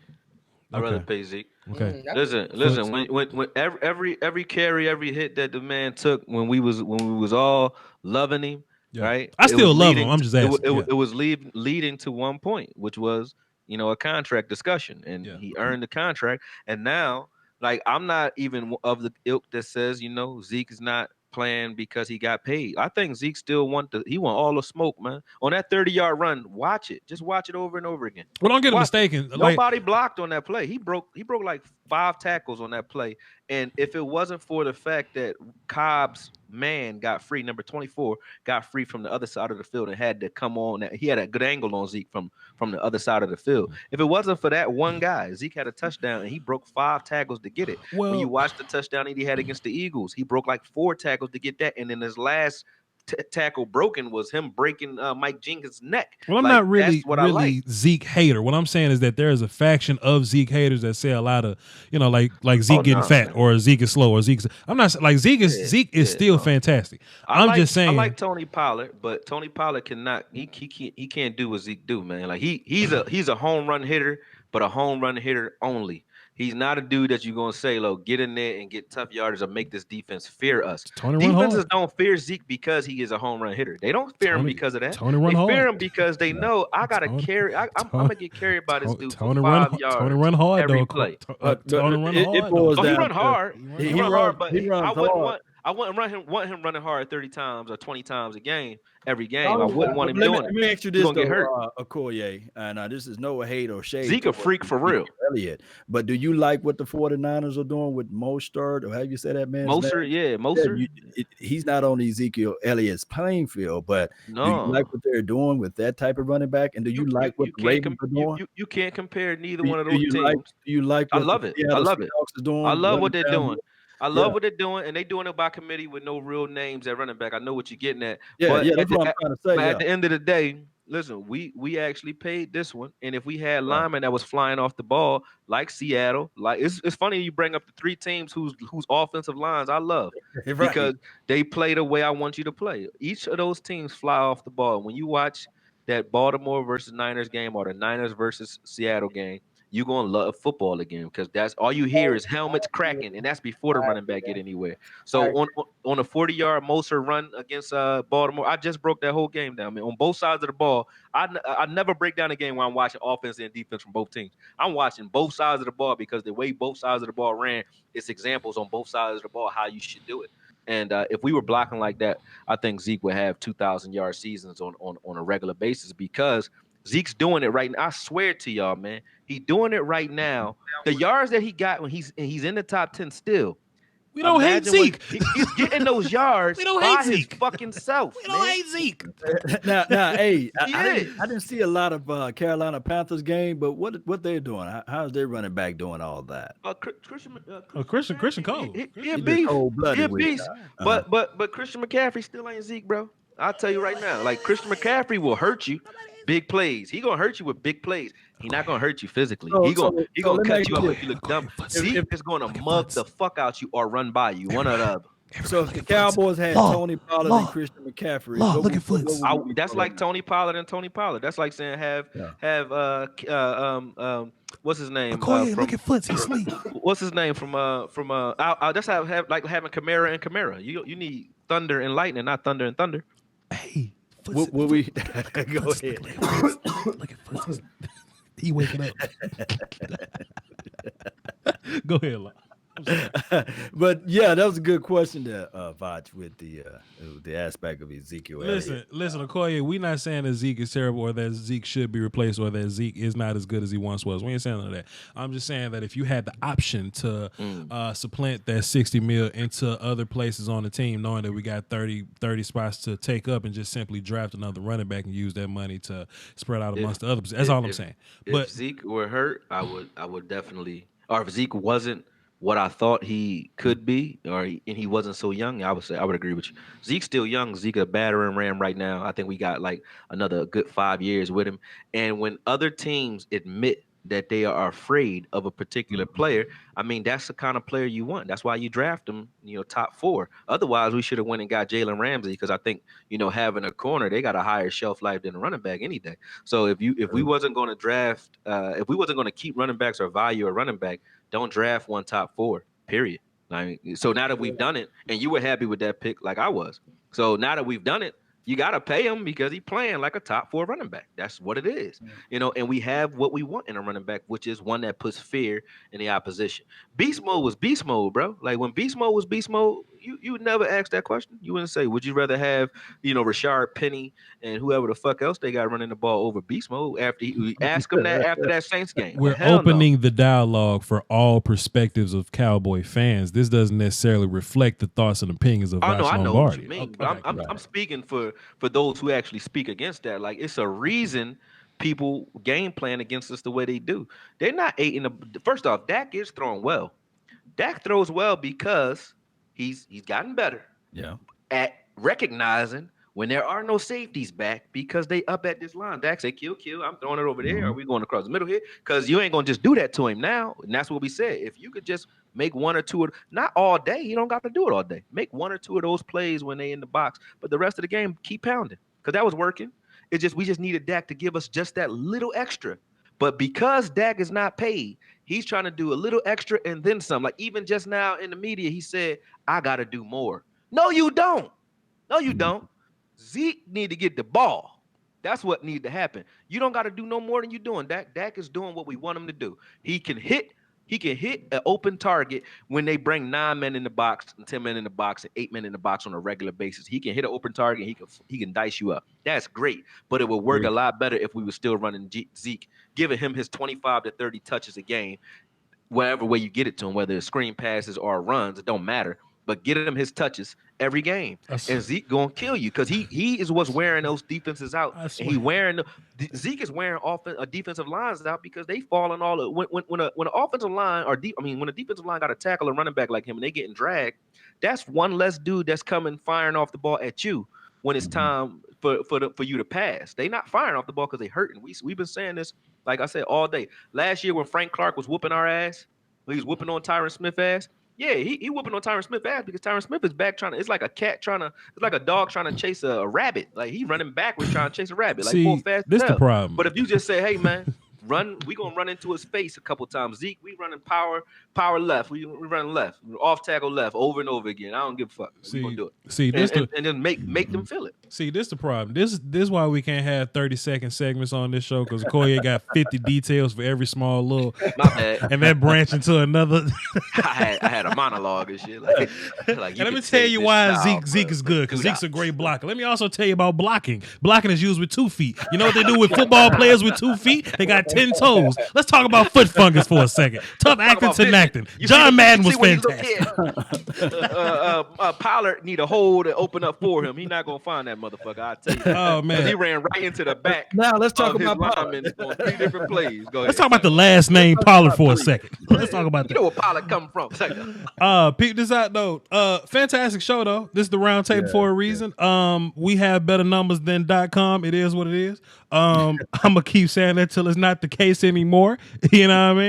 I'd rather pay Zeke. Okay. Listen. When every carry, every hit that the man took when we was all loving him, right? I still love him. I'm just asking. It was leading to one point, which was a contract discussion, and he earned the contract. And now, like, I'm not even of the ilk that says Zeke is not playing because he got paid. I think Zeke still want all the smoke, man. On that 30-yard run, watch it. Just watch it over and over again. Well, don't get mistaken. Nobody blocked on that play. He broke like 5 tackles on that play. And if it wasn't for the fact that Cobb's man got free, number 24, got free from the other side of the field and had to come on. He had a good angle on Zeke from the other side of the field. If it wasn't for that one guy, Zeke had a touchdown and he broke 5 tackles to get it. When you watch the touchdown that he had against the Eagles, he broke like 4 tackles to get that. And then his last tackle broken was him breaking Mike Jenkins' neck. Well, I'm not really Zeke hater. What I'm saying is that there is a faction of Zeke haters that say a lot of, like Zeke getting fat or Zeke is slow or Zeke's. I'm not like Zeke is still fantastic. I'm just saying. I like Tony Pollard, but Tony Pollard cannot. He can't do what Zeke do, man. Like he's a home run hitter, but a home run hitter only. He's not a dude that you're going to say, look, get in there and get tough yardage or make this defense fear us. Defenses don't fear Zeke because he is a home run hitter. They don't fear him because of that. They fear him because they know I got to carry. I'm going to get carried by this dude for 5 yards. Tony run hard, every though. Play. Tony run hard. He run hard. He run hard, but I wouldn't want him running hard 30 times or 20 times every game. I wouldn't want him doing it. Let me ask you this, Okoye, and this is no hate or shade. Zeke a freak for real. Elliott. But do you like what the 49ers are doing with Mostert, or have you said that man's Mostert? name? Mostert. He's not on Ezekiel Elliott's playing field, but do you like what they're doing with that type of running back? And do you like what the Ravens are doing? You can't compare neither one of those teams. Do you like what I love it. I love it. I love what they're doing. I love what they're doing, and they're doing it by committee with no real names at running back. I know what you're getting at. That's what I'm trying to say. But at the end of the day, listen, we actually paid this one, and if we had linemen that was flying off the ball like Seattle, like it's funny you bring up the three teams whose offensive lines I love Right. because they play the way I want you to play. Each of those teams fly off the ball. When you watch that Baltimore versus Niners game or the Niners versus Seattle game, you're gonna love football again because that's all you hear is helmets cracking, and that's before the running back get anywhere. So on a 40-yard Moser run against Baltimore, I just broke that whole game down. I mean, on both sides of the ball, I never break down a game when I'm watching offense and defense from both teams. I'm watching both sides of the ball because the way both sides of the ball ran, it's examples on both sides of the ball how you should do it. And if we were blocking like that, I think Zeke would have 2,000-yard seasons on a regular basis because Zeke's doing it right now. I swear to y'all, man, he's doing it right now. The yards that he got when he's in the top 10 still. We don't hate Zeke. He's getting those yards We don't by hate his Zeke. fucking self. We don't hate Zeke. Now, hey, He I is. didn't see a lot of Carolina Panthers game, but what they're doing? How's their running back doing all that? Christian Cole. He a He just beast. He a cold-blooded with it. beast. But Christian McCaffrey still ain't Zeke, bro. I'll tell you right now. Like Christian McCaffrey will hurt you. Big plays. He gonna hurt you with big plays. He not gonna hurt you physically. He gonna let me cut ask you you up this. if you look dumb. Zeke is gonna mug the fuck out you or run by you. One or the other. So if the Cowboys had Tony Pollard and Christian McCaffrey, look at Foots. That's like Tony Pollard and Tony Pollard. That's like saying what's his name? Look at Foots. He sleep. What's his name that's have like having Camara and Camara. You need thunder and lightning, not thunder and thunder. Hey, Will we go ahead? Look at Foots. He waking up. Go ahead, Law. But yeah, that was a good question there, Voch, with the aspect of Ezekiel. Listen, Okoye, we not saying that Zeke is terrible or that Zeke should be replaced or that Zeke is not as good as he once was. We ain't saying none of that. I'm just saying that if you had the option to supplant that 60 mil into other places on the team, knowing that we got 30 spots to take up and just simply draft another running back and use that money to spread out amongst the others. That's all I'm saying. If Zeke were hurt, I would definitely, or if Zeke wasn't what I thought he could be, and he wasn't so young, I would agree with you. Zeke's still young. Zeke a battering ram right now. I think we got like another good 5 years with him. And when other teams admit that they are afraid of a particular player, I mean, that's the kind of player you want. That's why you draft him, top 4. Otherwise, we should have went and got Jalen Ramsey because I think, having a corner, they got a higher shelf life than a running back any day. So if we wasn't going to draft, if we wasn't going to keep running backs or value a running back, don't draft one top 4, period. I mean, so now that we've done it, and you were happy with that pick like I was. So now that we've done it, you got to pay him because he's playing like a top 4 running back. That's what it is. And we have what we want in a running back, which is one that puts fear in the opposition. Beast mode was beast mode, bro. Like when beast mode was beast mode, you would never ask that question. You wouldn't say, would you rather have, Rashard Penny and whoever the fuck else they got running the ball over beast mode after we ask them that after that Saints game? We're opening the dialogue for all perspectives of Cowboy fans. This doesn't necessarily reflect the thoughts and opinions of Voch I know Lombardi. what you mean, but I'm speaking for those who actually speak against that. Like it's a reason people game plan against us the way they do. They're not first off, Dak is throwing well. Dak throws well because he's gotten better at recognizing when there are no safeties back because they up at this line. Dak say, kill, I'm throwing it over there. Are we going across the middle here? Because you ain't going to just do that to him now. And that's what we said. If you could just make one or two, not all day, you don't got to do it all day. Make one or two of those plays when they in the box. But the rest of the game, keep pounding. Because that was working. We just needed Dak to give us just that little extra. But because Dak is not paid, he's trying to do a little extra and then some. Like even just now in the media, he said, I got to do more. No, you don't. No, you don't. Zeke need to get the ball. That's what needs to happen. You don't got to do no more than you're doing. Dak is doing what we want him to do. He can hit an open target when they bring 9 men in the box and 10 men in the box and 8 men in the box on a regular basis. He can hit an open target. He can dice you up. That's great. But it would work a lot better if we were still running Zeke, giving him his 25 to 30 touches a game, whatever way you get it to him, whether it's screen passes or runs, it don't matter. But get him his touches every game, and Zeke gonna kill you because he is what's wearing those defenses out. And Zeke is wearing defensive lines out because they falling all when an offensive line when a defensive line got to tackle a running back like him and they getting dragged, that's one less dude that's coming firing off the ball at you. when it's time for you to pass. They not firing off the ball because they hurting. We've been saying this, like I said, all day. Last year when Frank Clark was whooping our ass, he was whooping on Tyron Smith ass. Yeah, he whooping on Tyron Smith ass because Tyron Smith is back trying to. It's like a cat trying to. It's like a dog trying to chase a rabbit. Like he running backwards trying to chase a rabbit. Like boy, See, fast this as the hell. problem. But if you just say, hey man, run, we gonna run into his face a couple times. Zeke, we running power left. We running left, off tackle left, over and over again. I don't give a fuck. We gonna do it. See, and then make them feel it. See, this the problem. This is why we can't have 30-second segments on this show because Okoye got 50 details for every small little. My bad. And that branch into another. I had a monologue and shit. Like and let me tell you why Zeke is good because Zeke's a great blocker. Let me also tell you about blocking. Blocking is used with 2 feet. You know what they do with football players with 2 feet? They got 10 toes. Let's talk about foot fungus for a second. Tough acting to acting. John Madden was fantastic. Pollard need a hole to open up for him. He not gonna find that motherfucker. I tell you. Oh man, he ran right into the back. Now let's talk his about linemen on 3 different plays. Go ahead. let's talk about the last name Pollard for a second. Let's talk about that. You know where Pollard come from? Peep this out though. Fantastic show though. This is the Roundtable for a reason. We have better numbers than .com. It is what it is. I'm gonna keep saying that till it's not the case anymore. You know what I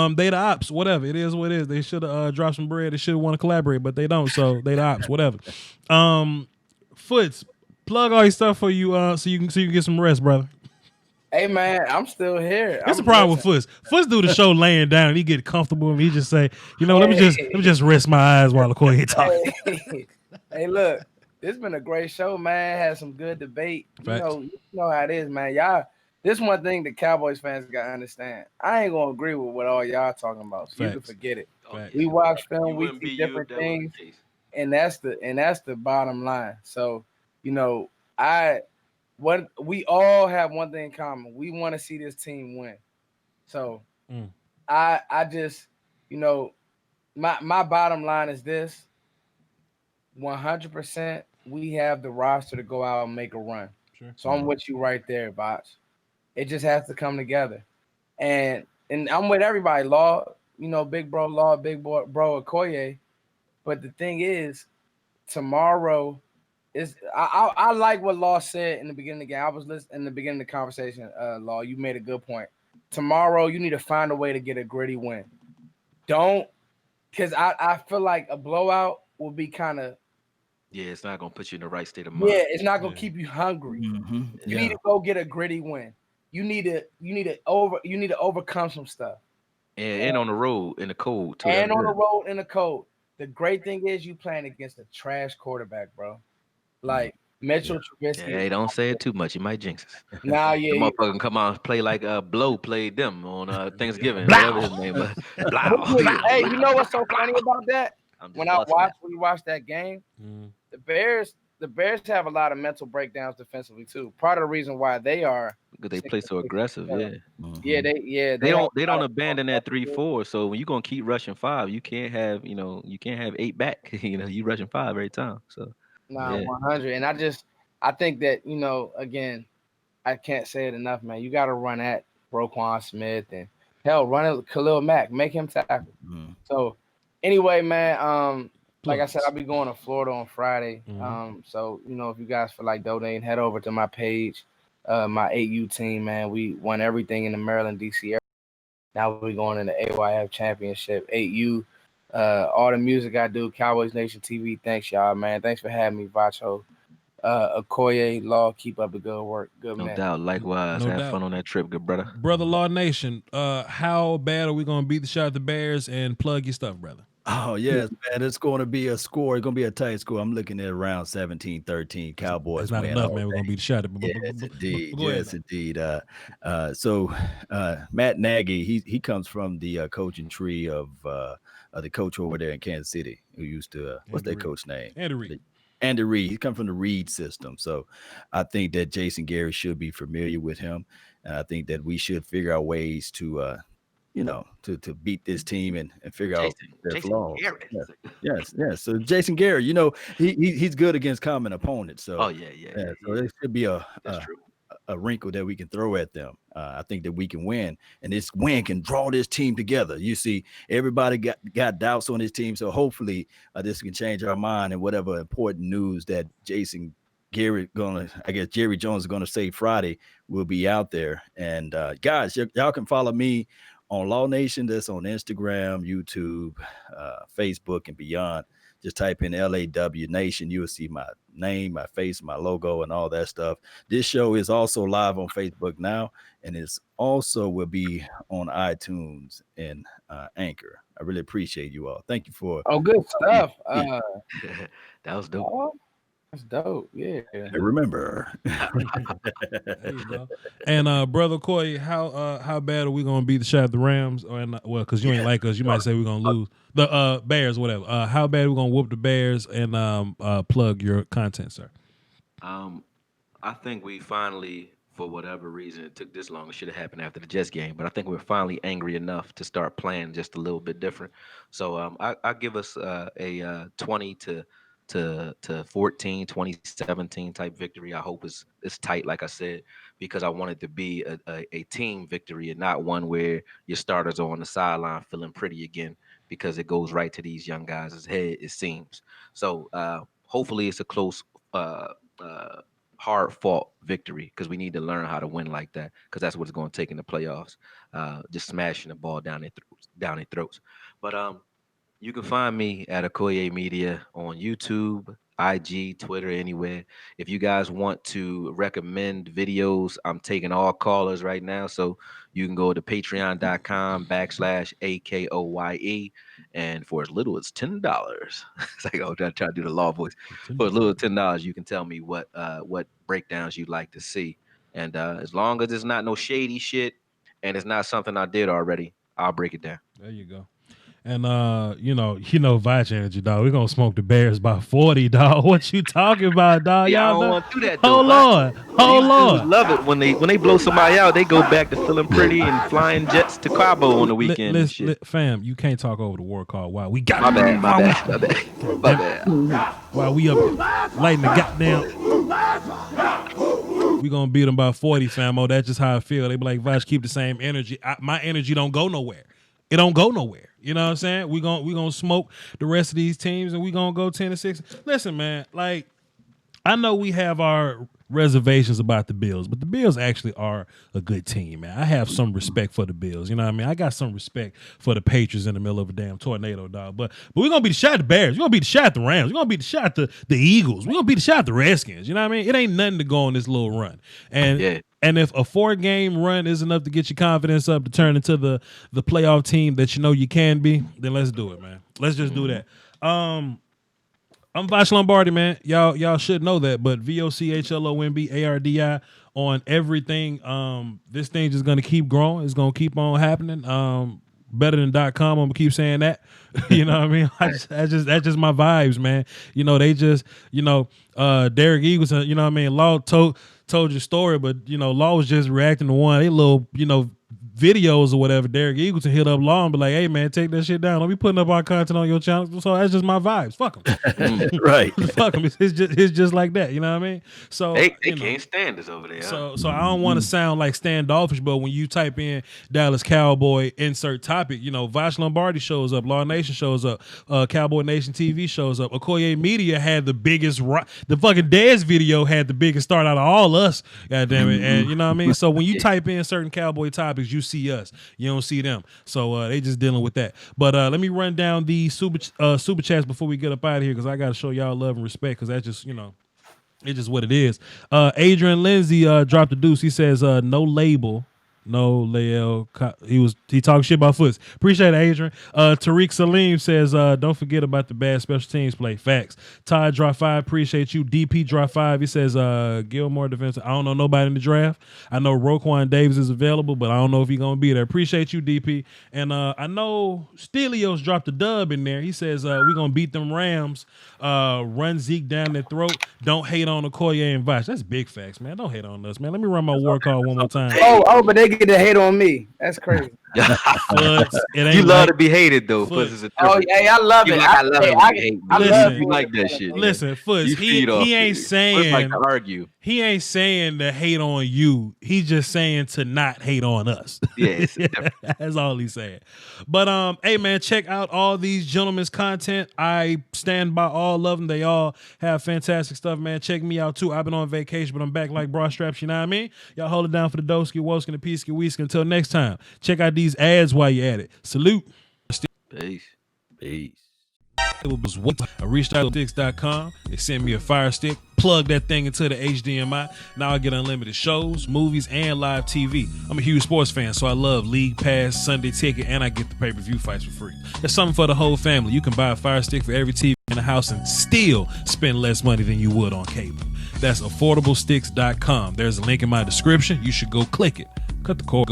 mean? They the ops, whatever. It is what it is. They should have dropped some bread. They should have want to collaborate, but they don't. So they the ops, whatever. Foots, plug all your stuff for you, so you can get some rest, brother. Hey man, I'm still here. That's the problem with Foots. Foots do the show laying down. And he get comfortable and he just say, you know, let me just rest my eyes while Okoye talking. Hey, look, this been a great show, man. Had some good debate. You know how it is, man. Y'all, this one thing the Cowboys fans gotta understand. I ain't gonna agree with what all y'all talking about. So you can forget it. We watch film, we see different things, and that's the bottom line. So, you know, what we all have one thing in common. We want to see this team win. So I just, you know, my bottom line is this: 100%, we have the roster to go out and make a run. Sure. So I'm with you right there, Voch. It just has to come together. And I'm with everybody, Law, you know, big bro Law, big bro Okoye. But the thing is, tomorrow is I like what Law said in the beginning of the game. I was listening in the beginning of the conversation, Law. You made a good point. Tomorrow, you need to find a way to get a gritty win. Because I feel like a blowout will be kind of. Yeah, it's not gonna put you in the right state of mind. Yeah, it's not gonna keep you hungry. Mm-hmm. You need to go get a gritty win. You need to overcome some stuff. And on the road in the cold too. And on the road in the cold. The great thing is you playing against a trash quarterback, bro. Like Mitchell Trubisky. Hey, don't say it too much. You might jinx us. Nah, yeah. The motherfucker can come out and play like Blow played them on Thanksgiving. Whatever his name was. Hey, you know what's so funny about that? When we watched that game, the Bears have a lot of mental breakdowns defensively too. Part of the reason why they are because they play so aggressive. They don't abandon that 3-4. So when you're gonna keep rushing 5, you can't have 8 back. You rushing 5 every time. So 100. And I think that again, I can't say it enough, man. You got to run at Roquan Smith and hell, run at Khalil Mack, make him tackle. So anyway, man, like I said, I'll be going to Florida on Friday. So, if you guys feel like donating, head over to my page, my 8U team, man. We won everything in the Maryland, D.C. area. Now we're going in the AYF championship, 8U. All the music I do, Cowboys Nation TV. Thanks, y'all, man. Thanks for having me, Vacho. Okoye, Law, keep up the good work. Good man. No doubt. Likewise. Have fun on that trip, good brother. Brother Law Nation, how bad are we going to beat the shot at the Bears and plug your stuff, brother? Oh, yes, man. It's going to be a score. It's going to be a tight score. I'm looking at around 17-13. Cowboys. That's not enough, man. We're going to beat the shot at the Yes, indeed. Yes, indeed. So Matt Nagy, he comes from the coaching tree of the coach over there in Kansas City who used to, what's that coach name? Andy Reid. Andy Reid. He comes from the Reid system. So I think that Jason Garrett should be familiar with him. And I think that we should figure out ways to to beat this team and figure out their flaws. Yes. So Jason Garrett, he's good against common opponents. So so there should be a wrinkle that we can throw at them. I think that we can win, and this win can draw this team together. You see, everybody got doubts on this team, so hopefully this can change our mind and whatever important news that Jason Jerry Jones is gonna say Friday will be out there. And guys, y'all can follow me on Law Nation. That's on Instagram, YouTube, Facebook, and beyond. Just type in LAW Nation. You will see my name, my face, my logo, and all that stuff. This show is also live on Facebook now, and it's also will be on iTunes and Anchor. I really appreciate you all. Thank you for. Oh, good stuff. That was dope. Oh, that's dope. Yeah. Remember. There you go. And brother Coy, how bad are we gonna beat the shot at the Rams? Well, because you ain't like us, you might say we're gonna lose the Bears, whatever. How bad are we gonna whoop the Bears? And plug your content, sir. I think we finally, for whatever reason, it took this long. It should have happened after the Jets game, but I think we're finally angry enough to start playing just a little bit different. So I give us a 20 to 14, 2017 type victory. I hope it's tight, like I said, because I want it to be a team victory and not one where your starters are on the sideline feeling pretty again, because it goes right to these young guys' head, it seems. So hopefully it's a close, hard-fought victory, because we need to learn how to win like that, because that's what it's going to take in the playoffs, just smashing the ball down their throats. But you can find me at Okoye Media on YouTube, IG, Twitter, anywhere. If you guys want to recommend videos, I'm taking all callers right now. So you can go to patreon.com/AKOYE. And for as little as $10, it's like, I'm trying to do the law voice. For as little as $10, you can tell me what breakdowns you'd like to see. And as long as it's not no shady shit and it's not something I did already, I'll break it down. There you go. And you know, Voch energy, dog. We're gonna smoke the Bears by 40, dog. What you talking about, dog? Yeah, Y'all I don't know? want to do that. Hold on. Love it when they blow somebody out. They go back to feeling pretty and flying jets to Cabo on the weekend. And shit. Fam, you can't talk over the war call. Wow, we got my bad. While we up lighting the goddamn. We gonna beat them by 40, famo. That's just how I feel. They be like, Voch, keep the same energy. My energy don't go nowhere. It don't go nowhere. You know what I'm saying? We gonna smoke the rest of these teams, and we gonna go 10-6. Listen, man, like, I know we have our reservations about the Bills, but the Bills actually are a good team, man. I have some respect for the Bills. You know what I mean? I got some respect for the Patriots in the middle of a damn tornado, dog. But we're going to beat the shot at the Bears. We're going to beat the shot at the Rams. We're going to beat the shot at the Eagles. We're going to beat the shot at the Redskins. You know what I mean? It ain't nothing to go on this little run. And if a 4-game run is enough to get your confidence up to turn into the playoff team that you know you can be, then let's do it, man. Let's just do that. I'm Voch Lombardi, man. Y'all should know that, but VOCHLOMBARDI on everything. This thing just gonna keep growing. It's gonna keep on happening. Better than .com. I'm gonna keep saying that. You know what I mean? That's just my vibes, man. You know, they just, Derek Eagleson, you know what I mean? Law told your story, but Law was just reacting to one. They little, videos or whatever. Derek Eagleson hit up Law and be like, hey man, take that shit down. Don't be putting up our content on your channel. So that's just my vibes. Fuck them. Right. Fuck them. It's just like that. You know what I mean? So they can't stand us over there. So I don't want to sound like standoffish, but when you type in Dallas Cowboy insert topic, Voch Lombardi shows up, Law Nation shows up, Cowboy Nation TV shows up. Okoye Media had the biggest the fucking Dez video had the biggest start out of all us. God damn it. And you know what I mean? So when you type in certain Cowboy topics, you see us. You don't see them. So they just dealing with that. But let me run down the super chats before we get up out of here, because I got to show y'all love and respect, because that's just, it's just what it is. Adrian Lindsay dropped a deuce. He says, no label. No, Lael. He talking shit about Foots. Appreciate it, Adrian. Tariq Salim says, don't forget about the bad special teams play. Facts. Todd drop 5. Appreciate you. DP drop 5. He says, Gilmore defensive. I don't know nobody in the draft. I know Roquan Davis is available, but I don't know if he's gonna be there. Appreciate you, DP. And I know Stelios dropped a dub in there. He says, we're gonna beat them Rams. Run Zeke down their throat. Don't hate on Okoye and Voch. That's big facts, man. Don't hate on us, man. Let me run my war call one more time. Oh, but they get to hate on me. That's crazy. You love to be hated though. Foots is a oh yeah, I love it. I love it. I love you like that shit. Listen, Foots, he ain't saying Foots like to argue. He ain't saying to hate on you. He's just saying to not hate on us. Yes, that's all he's saying. But hey man, check out all these gentlemen's content. I stand by all of them. They all have fantastic stuff, man. Check me out too. I've been on vacation, but I'm back like bra straps, you know what I mean? Y'all hold it down for the Doski, Woski, and the Peaski Weeski. Until next time, check out these ads while you're at it. Salute. Peace. Peace. I reached out to sticks.com. They sent me a Fire Stick. Plug that thing into the HDMI. Now I get unlimited shows, movies, and live TV. I'm a huge sports fan, so I love League Pass, Sunday Ticket, and I get the pay-per-view fights for free. There's something for the whole family. You can buy a Fire Stick for every TV in the house and still spend less money than you would on cable. That's affordablesticks.com. There's a link in my description. You should go click it. Cut the cord.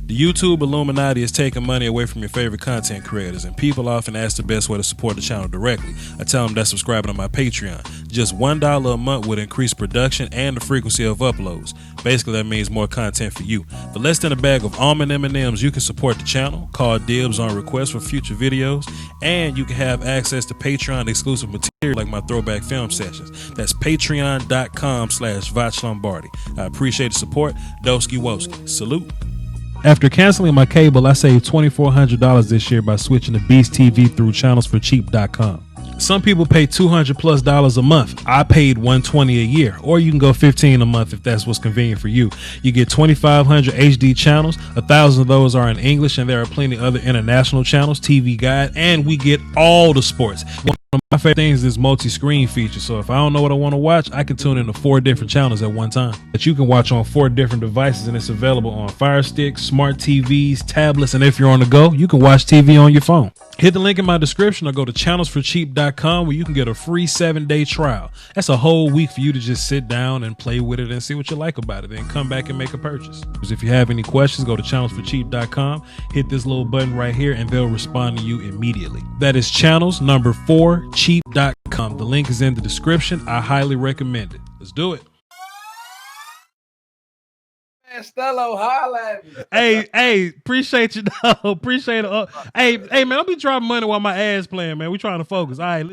The YouTube Illuminati is taking money away from your favorite content creators, and people often ask the best way to support the channel directly. I tell them that's subscribing to my Patreon. Just $1 a month would increase production and the frequency of uploads. Basically, that means more content for you. For less than a bag of almond M&Ms, you can support the channel, call dibs on requests for future videos, and you can have access to Patreon exclusive material like my throwback film sessions. That's patreon.com/VochLombardi. I appreciate the support. Doski Woski. Salute. After canceling my cable, I saved $2,400 this year by switching to Beast TV through channelsforcheap.com. Some people pay $200+ a month. I paid $120 a year, or you can go $15 a month if that's what's convenient for you. You get 2,500 HD channels. 1,000 of those are in English, and there are plenty other international channels, TV Guide, and we get all the sports. One of my favorite things is this multi-screen feature. So if I don't know what I want to watch, I can tune into 4 different channels at one time that you can watch on 4 different devices, and it's available on Fire Sticks, smart TVs, tablets, and if you're on the go, you can watch TV on your phone. Hit the link in my description or go to channelsforcheap.com where you can get a free 7-day trial. That's a whole week for you to just sit down and play with it and see what you like about it, then come back and make a purchase. If you have any questions, go to channelsforcheap.com, hit this little button right here, and they'll respond to you immediately. That is channels4cheap.com. The link is in the description. I highly recommend it. Let's do it. Stello, holla at me. Hey, appreciate you, dog. Appreciate it. Hey, man, don't be dropping money while my ass playing, man. We trying to focus. All right.